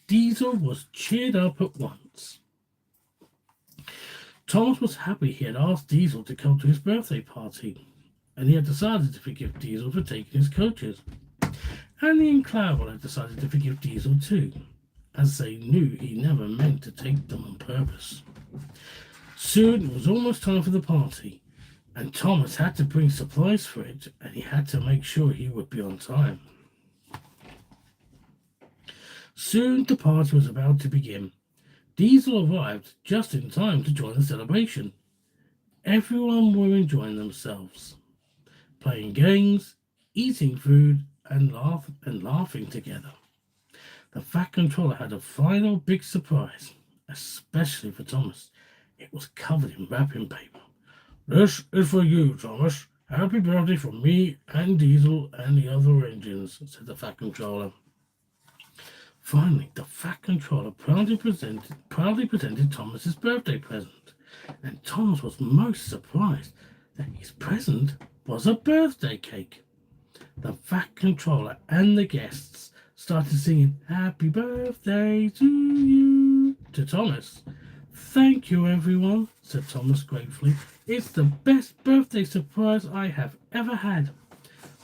S1: Diesel was cheered up at once. Thomas was happy he had asked Diesel to come to his birthday party, and he had decided to forgive Diesel for taking his coaches. Annie and Clarabel had decided to forgive Diesel too, as they knew he never meant to take them on purpose. Soon it was almost time for the party, and Thomas had to bring supplies for it, and he had to make sure he would be on time. Soon the party was about to begin. Diesel arrived just in time to join the celebration. Everyone were enjoying themselves, playing games, eating food, and laughing together. The Fat Controller had a final big surprise, especially for Thomas. It was covered in wrapping paper. This is for you, Thomas. Happy birthday from me and Diesel and the other engines, said the Fat Controller. Finally, the Fat Controller proudly presented Thomas's birthday present, and Thomas was most surprised that his present was a birthday cake. The Fat Controller and the guests started singing "Happy Birthday to you" to Thomas. Thank you, everyone, said Thomas gratefully. It's the best birthday surprise I have ever had.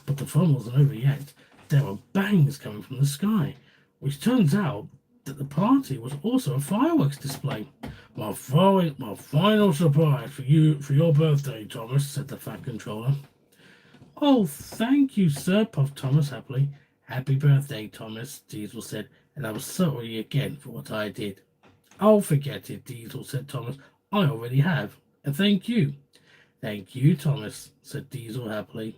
S1: But the fun wasn't over yet. There were bangs coming from the sky, which turns out that the party was also a fireworks display. My final surprise for you for your birthday, Thomas, said the Fat Controller. Oh, thank you, sir, puffed Thomas happily. Happy birthday, Thomas, Diesel said, and I'm sorry again for what I did. Oh, forget it, Diesel, said Thomas. I already have, and thank you. Thank you, Thomas, said Diesel happily.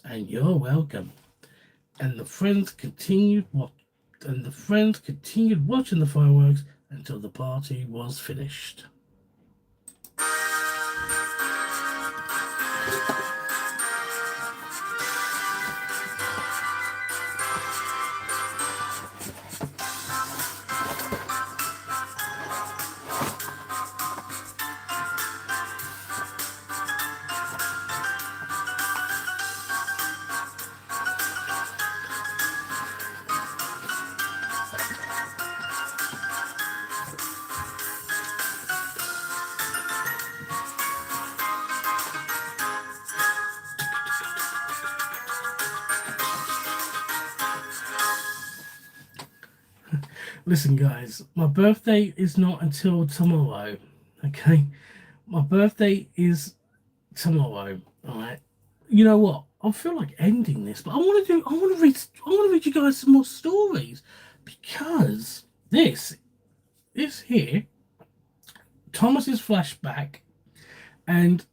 S1: And you're welcome. And the friends continued watching the fireworks until the party was finished. Listen, guys, my birthday is not until tomorrow, okay? My birthday is tomorrow, all right? You know what? I feel like ending this, but I want to read you guys some more stories because this here, Thomas's flashback, and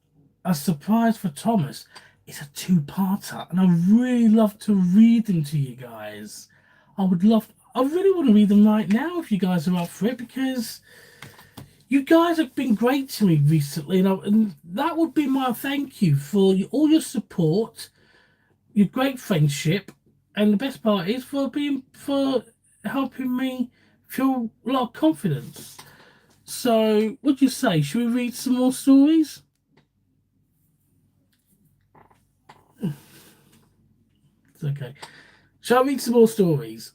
S1: a surprise for Thomas is a two-parter, and I really love to read them to you guys. I really want to read them right now if you guys are up for it, because you guys have been great to me recently, and that would be my thank you for all your support, your great friendship, and the best part is for helping me feel a lot of confidence. So, what do you say? Should we read some more stories? It's okay. Shall I read some more stories?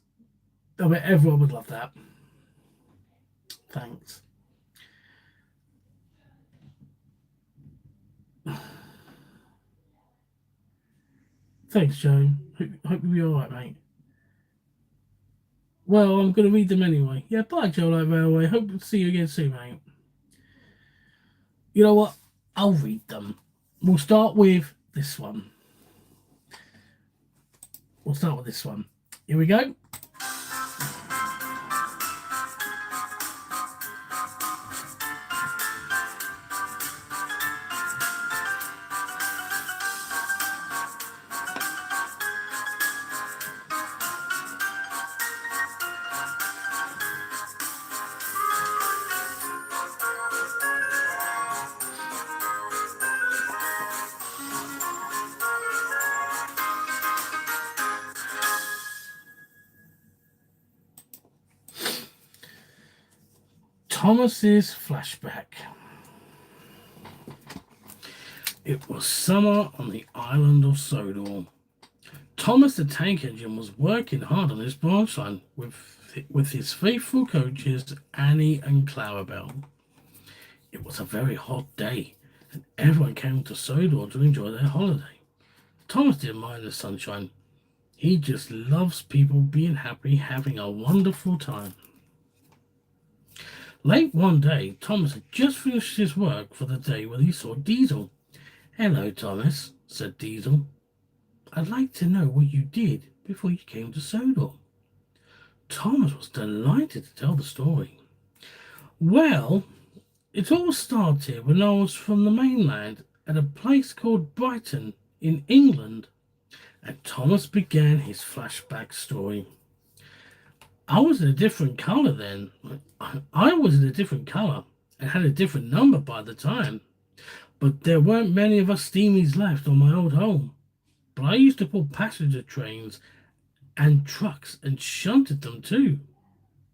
S1: I bet everyone would love that. Thanks. Thanks, Joe. Hope you'll be alright, mate. Well, I'm going to read them anyway. Yeah, bye, Joe Light Railway. Hope to see you again soon, mate. You know what? I'll read them. We'll start with this one. Here we go. Thomas's flashback. It was summer on the island of Sodor. Thomas the tank engine was working hard on his branch line with his faithful coaches Annie and Clarabelle. It was a very hot day, and everyone came to Sodor to enjoy their holiday. Thomas didn't mind the sunshine. He just loves people being happy, having a wonderful time. Late one day, Thomas had just finished his work for the day when he saw Diesel. "Hello, Thomas," said Diesel. "I'd like to know what you did before you came to Sodor." Thomas was delighted to tell the story. "Well, it all started when I was from the mainland at a place called Brighton in England." And Thomas began his flashback story. "I was in a different colour then. I was in a different colour and had a different number by the time. But there weren't many of us steamies left on my old home. But I used to pull passenger trains and trucks and shunted them too.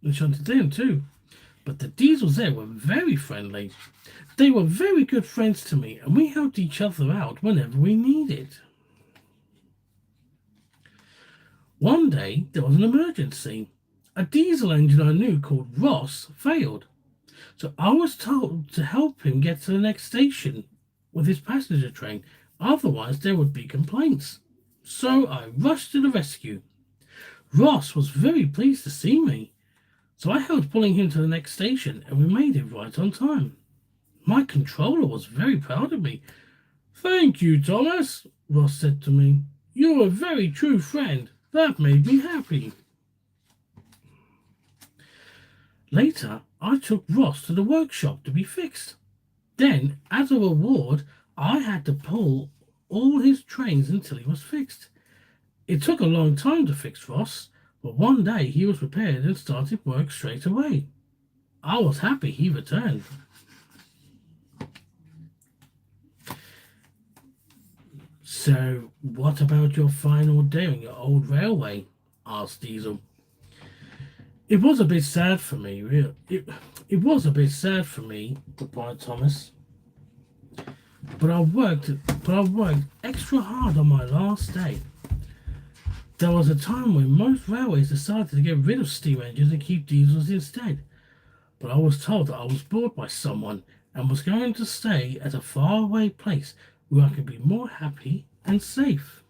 S1: But the Diesels there were very friendly. They were very good friends to me, and we helped each other out whenever we needed. One day there was an emergency. A diesel engine I knew called Ross failed. So I was told to help him get to the next station with his passenger train. Otherwise there would be complaints. So I rushed to the rescue. Ross was very pleased to see me. So I helped pulling him to the next station, and we made it right on time. My controller was very proud of me. "Thank you, Thomas," Ross said to me. "You're a very true friend. That made me happy." Later, I took Ross to the workshop to be fixed. Then, as a reward, I had to pull all his trains until he was fixed. It took a long time to fix Ross, but one day he was repaired and started work straight away. I was happy he returned. "So, what about your final day on your old railway?" asked Diesel. "It was a bit sad for me, really. It was a bit sad for me," replied Thomas. But I worked extra hard on my last day. There was a time when most railways decided to get rid of steam engines and keep diesels instead. But I was told that I was bored by someone and was going to stay at a faraway place where I could be more happy and safe.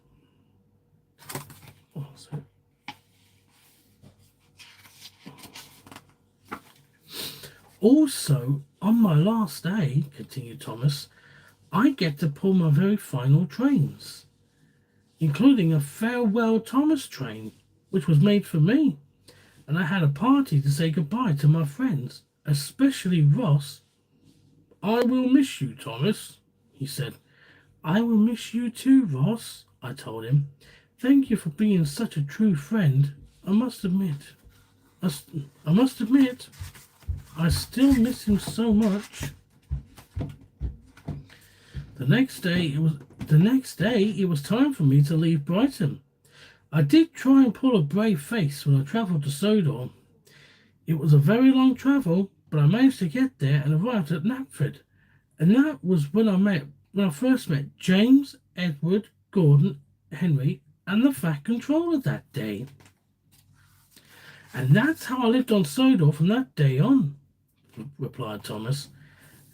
S1: Also, on my last day, continued Thomas, I get to pull my very final trains, including a farewell Thomas train, which was made for me. And I had a party to say goodbye to my friends, especially Ross. "I will miss you, Thomas," he said. "I will miss you too, Ross," I told him. "Thank you for being such a true friend. I must admit, I still miss him so much." The next day it was time for me to leave Brighton. I did try and pull a brave face when I travelled to Sodor. It was a very long travel, but I managed to get there and arrived at Knapford. And that was when I first met James, Edward, Gordon, Henry, and the Fat Controller that day. And that's how I lived on Sodor from that day on, replied Thomas.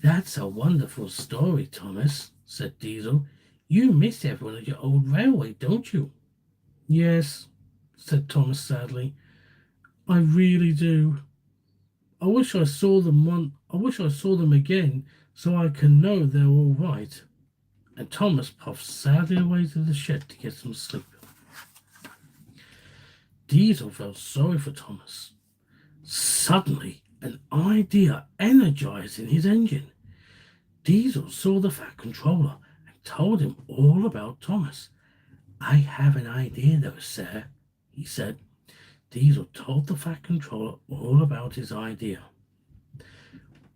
S1: "That's a wonderful story, Thomas," said Diesel. "You miss everyone at your old railway, don't you?" "Yes," said Thomas sadly. "I really do. I wish I saw them again so I can know they're all right." And Thomas puffed sadly away to the shed to get some sleep. Diesel felt sorry for Thomas. Suddenly, an idea energized in his engine. Diesel saw the Fat Controller and told him all about Thomas. I have an idea, though, sir, he said. Diesel told the Fat Controller all about his idea.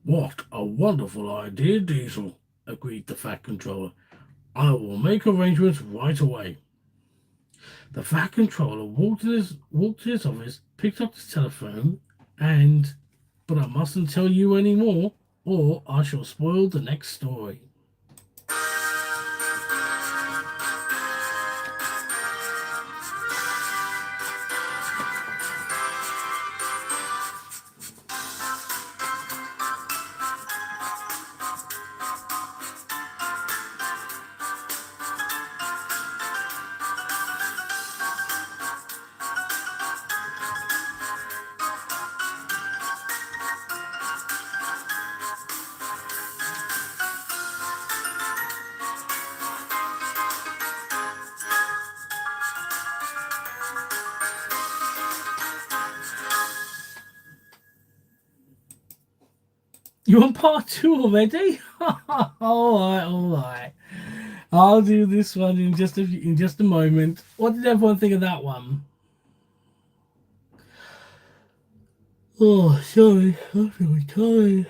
S1: What a wonderful idea, Diesel, agreed the Fat Controller. I will make arrangements right away. The Fat Controller walked to his office, picked up his telephone, and but I mustn't tell you any more, or I shall spoil the next story. You want part two already? All right. I'll do this one in just a moment. What did everyone think of that one? Oh, sorry, I'm feeling tired.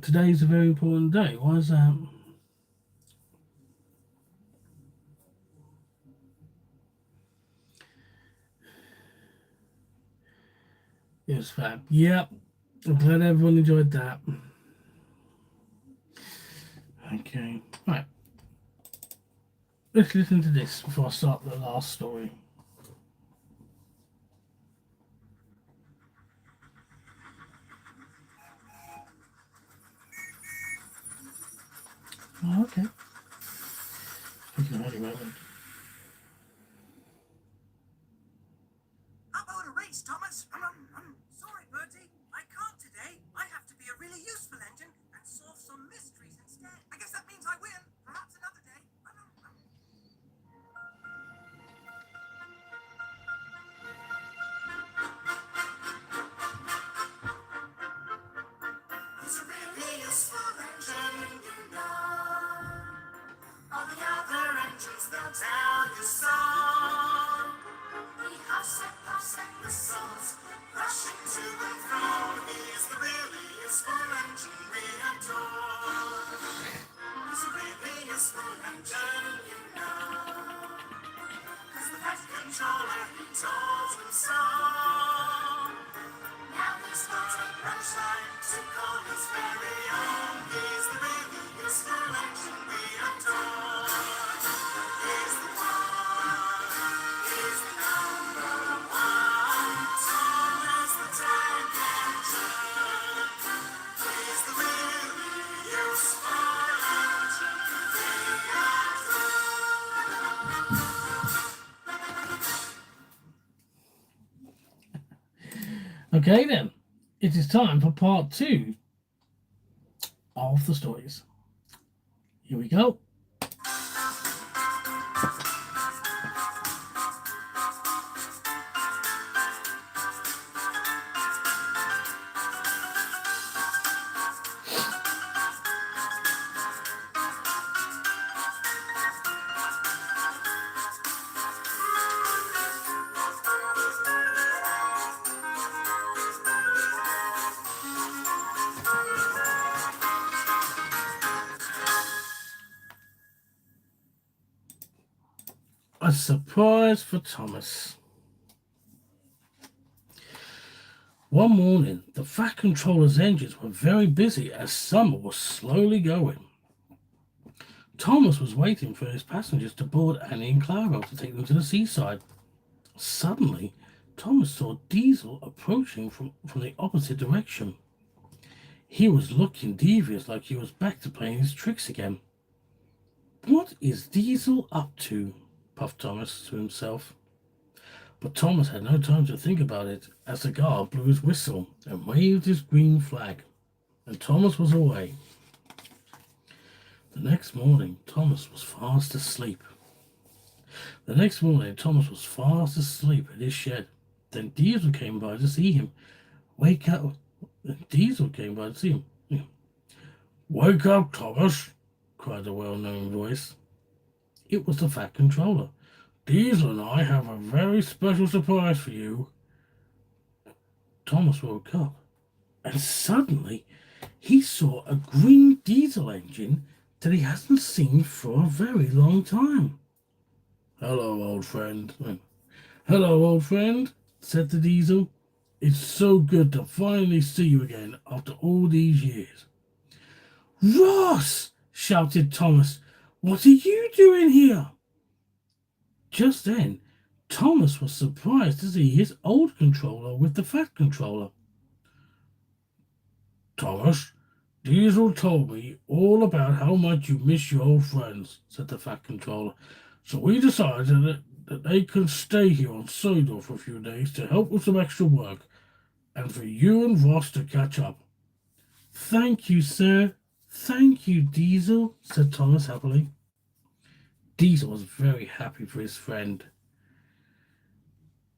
S1: Today's a very important day. Why is that? It was fab. Yep. I'm glad everyone enjoyed that. Okay. Right. Let's listen to this before I start the last story. Oh, okay. Speaking of moment.
S2: How about a race, Thomas? Sorry, Bertie. I can't today. I have to be a really useful engine and solve some mysteries instead. I guess that means I win. Perhaps another day. It's a really useful engine, you know. All the other engines, they'll tell you so. He huffs and whistles, rushing to and fro. He's the really useful engine we adore. He's a really useful engine, you know. 'Cause the Fat Controller, he told him so. Now he's got a punchline to call his very own. He's the really useful engine we adore. He's the one. He's the number one. Thomas the Tank Engine. He's the really useful engine we adore.
S1: Okay then. It is time for part two of the stories. Here we go. A surprise for Thomas. One morning, the Fat Controller's engines were very busy as summer was slowly going. Thomas was waiting for his passengers to board Annie and Clara to take them to the seaside. Suddenly, Thomas saw Diesel approaching from the opposite direction. He was looking devious, like he was back to playing his tricks again. What is Diesel up to? Puffed Thomas to himself. But Thomas had no time to think about it, as the guard blew his whistle and waved his green flag, and Thomas was away. The next morning, Thomas was fast asleep. The next morning, Thomas was fast asleep in his shed. Then Diesel came by to see him. Wake up. Diesel came by to see him. Wake up, Thomas, cried a well-known voice. It was the Fat Controller. Diesel and I have a very special surprise for you. Thomas woke up, and suddenly he saw a green diesel engine that he hasn't seen for a very long time. Hello, old friend. Hello, old friend, said the diesel. It's so good to finally see you again after all these years. Ross! Shouted Thomas. What are you doing here? Just then, Thomas was surprised to see his old controller with the Fat Controller. Thomas, Diesel told me all about how much you miss your old friends, said the Fat Controller. So we decided that they can stay here on Sodor for a few days to help with some extra work, and for you and Ross to catch up. Thank you, sir. Thank you, Diesel, said Thomas happily. Diesel was very happy for his friend.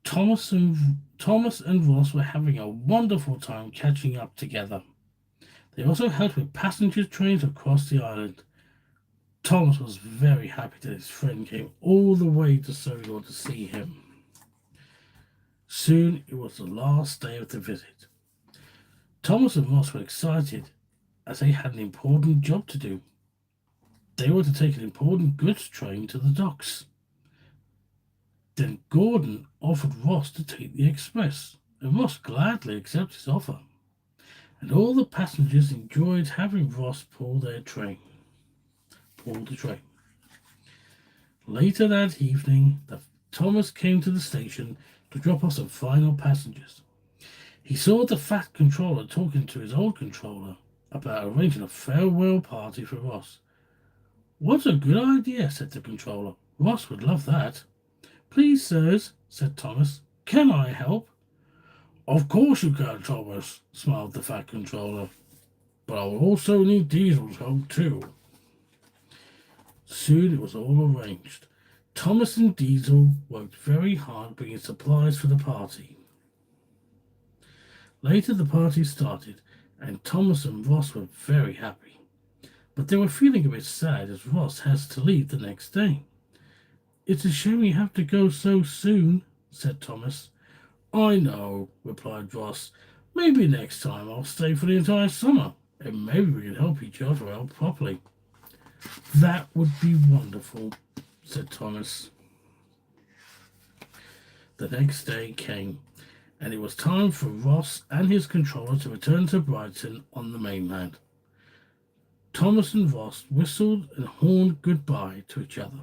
S1: Thomas and Ross were having a wonderful time catching up together. They also helped with passenger trains across the island. Thomas was very happy that his friend came all the way to Sodor to see him. Soon it was the last day of the visit. Thomas and Ross were excited as they had an important job to do. They were to take an important goods train to the docks. Then Gordon offered Ross to take the express, and Ross gladly accepted his offer. And all the passengers enjoyed having Ross pull the train. Later that evening, Thomas came to the station to drop off some final passengers. He saw the Fat Controller talking to his old controller about arranging a farewell party for Ross. What a good idea, said the controller. Ross would love that. Please, sirs, said Thomas. Can I help? Of course you can, Thomas, smiled the Fat Controller. But I will also need Diesel's help too. Soon it was all arranged. Thomas and Diesel worked very hard bringing supplies for the party. Later the party started, and Thomas and Ross were very happy. But they were feeling a bit sad as Ross has to leave the next day. It's a shame you have to go so soon, said Thomas. I know, replied Ross. Maybe next time I'll stay for the entire summer, and maybe we can help each other out properly. That would be wonderful, said Thomas. The next day came, and it was time for Ross and his controller to return to Brighton on the mainland. Thomas and Ross whistled and horned goodbye to each other.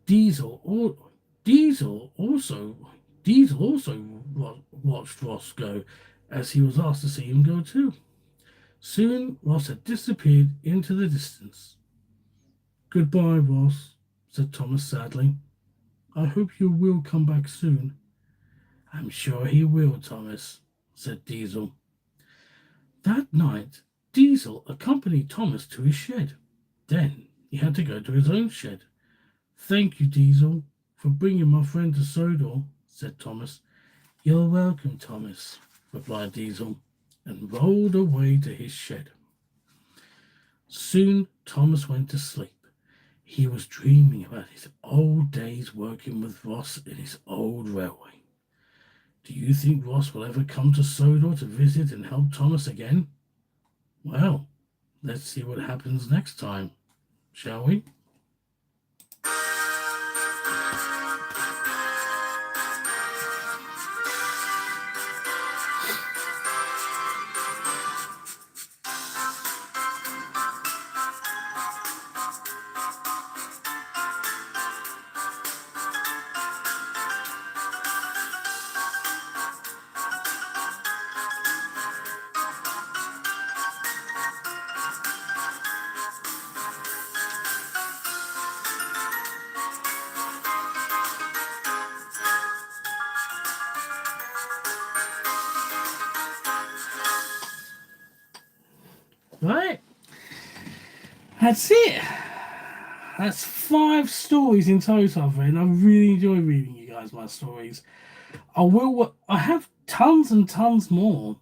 S1: Diesel also watched Ross go, as he was asked to see him go too. Soon Ross had disappeared into the distance. Goodbye, Ross, said Thomas sadly. I hope you will come back soon. I'm sure he will, Thomas, said Diesel. That night, Diesel accompanied Thomas to his shed. Then he had to go to his own shed. Thank you, Diesel, for bringing my friend to Sodor, said Thomas. You're welcome, Thomas, replied Diesel, and rolled away to his shed. Soon Thomas went to sleep. He was dreaming about his old days working with Ross in his old railway. Do you think Ross will ever come to Sodor to visit and help Thomas again? Well, let's see what happens next time, shall we? That's it. That's 5 stories in total I've read, and I really enjoy reading you guys my stories. I will. I have tons and tons more.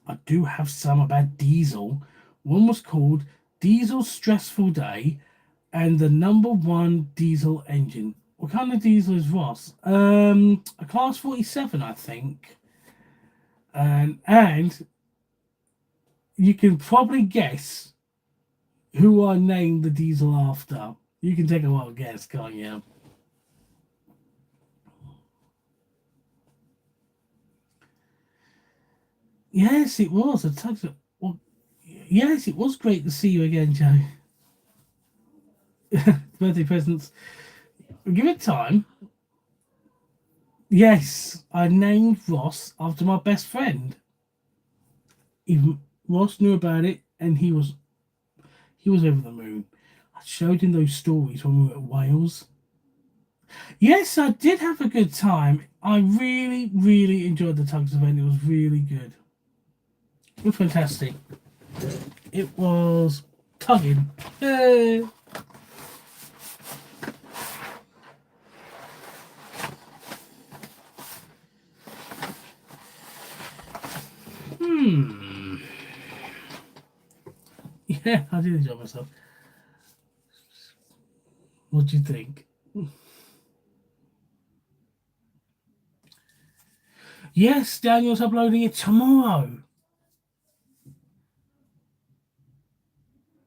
S1: I do have some about Diesel. One was called Diesel's Stressful Day and the number one diesel engine. What kind of diesel is Ross? A class 47, I think. And you can probably guess who I named the diesel after. You can take a wild guess, can't you? Yes, it was a tug. Well, yes, it was great to see you again, Joe. Birthday presents. Give it time. Yes, I named Ross after my best friend. Even Ross knew about it, and he was over the moon. I showed him those stories when we were at Wales. Yes, I did have a good time. I really, really enjoyed the tugs event. It was really good. It was fantastic. It was tugging. Yay. Hmm. Yeah, I did enjoy myself. What do you think? Yes, Daniel's uploading it tomorrow.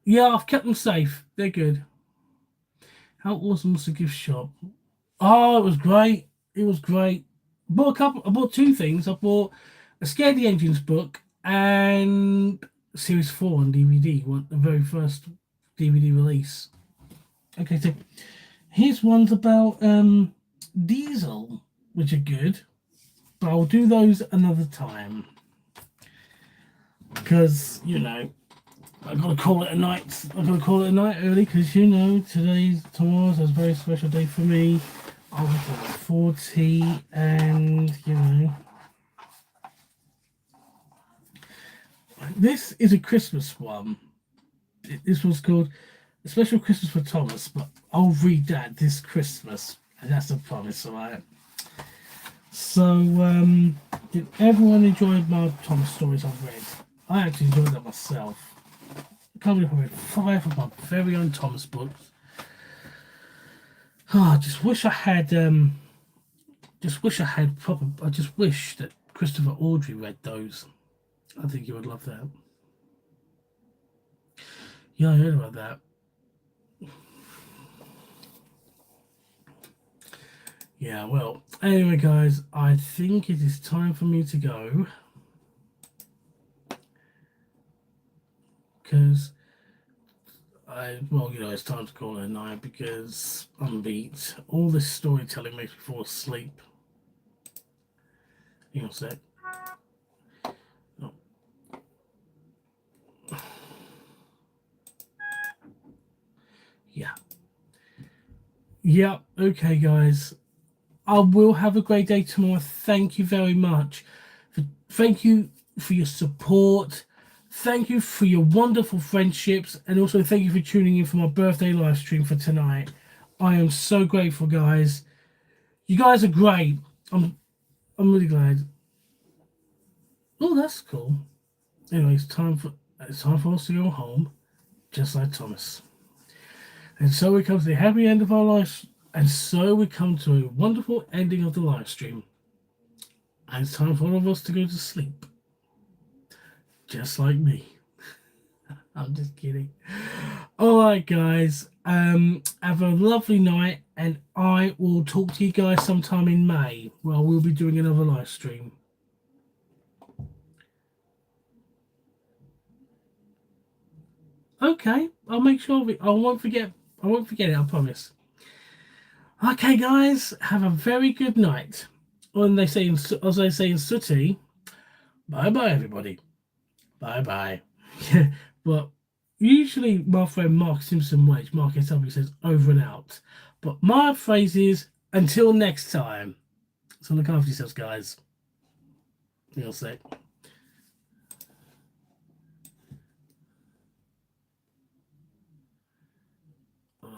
S1: Yeah, I've kept them safe. They're good. How awesome was the gift shop? Oh, it was great. It was great. Bought a couple. I bought 2 things. I bought a Scare the Engines book and Series 4 on DVD. The very first DVD release. Okay, so here's ones about Diesel, which are good, but I'll do those another time because I've got to call it a night. I've got to call it a night early because tomorrow's a very special day for me. I'll be 40, and this is a Christmas one. This was called A Special Christmas for Thomas, but I'll read that this Christmas, and that's a promise, alright? So, did everyone enjoy my Thomas stories I've read? I actually enjoyed that myself. I can't believe I read 5 of my very own Thomas books. Oh, I just wish I had proper. I just wish that Christopher Audrey read those. I think you would love that. Yeah, I heard about that. Yeah, well, anyway, guys, I think it is time for me to go. Because it's time to call it a night because I'm beat. All this storytelling makes me fall asleep. Hang on a sec. Oh. Yeah. Yeah, okay, guys. I will have a great day tomorrow. Thank you very much. Thank you for your support. Thank you for your wonderful friendships. And also thank you for tuning in for my birthday live stream for tonight. I am so grateful, guys. You guys are great. I'm really glad. Oh, that's cool. Anyway, it's time for us to go home, just like Thomas. And so we come to the happy end of our life. And so we come to a wonderful ending of the live stream. And it's time for all of us to go to sleep. Just like me. I'm just kidding. Alright, guys. Have a lovely night, and I will talk to you guys sometime in May where we'll be doing another live stream. Okay, I'll make sure I won't forget. I won't forget it, I promise. Okay, guys, have a very good night. As they say in Sooty, bye bye, everybody. Bye bye. But usually my friend Mark Simpson Wedge, Mark SW says over and out. But my phrase is until next time. So look after yourselves, guys. You'll see.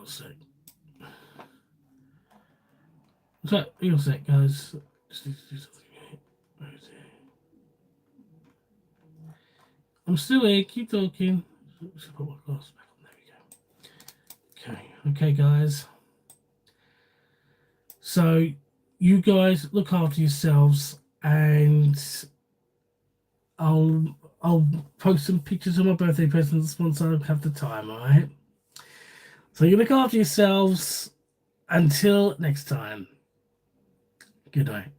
S1: on a sec. So, hang on a sec, guys. Just need to do something here. Where is it? I'm still here. Keep talking. Just put my glasses back on. There we go. Okay, guys. So, you guys look after yourselves, and I'll post some pictures of my birthday presents once I have the time. All right. So you look after yourselves. Until next time. Good night.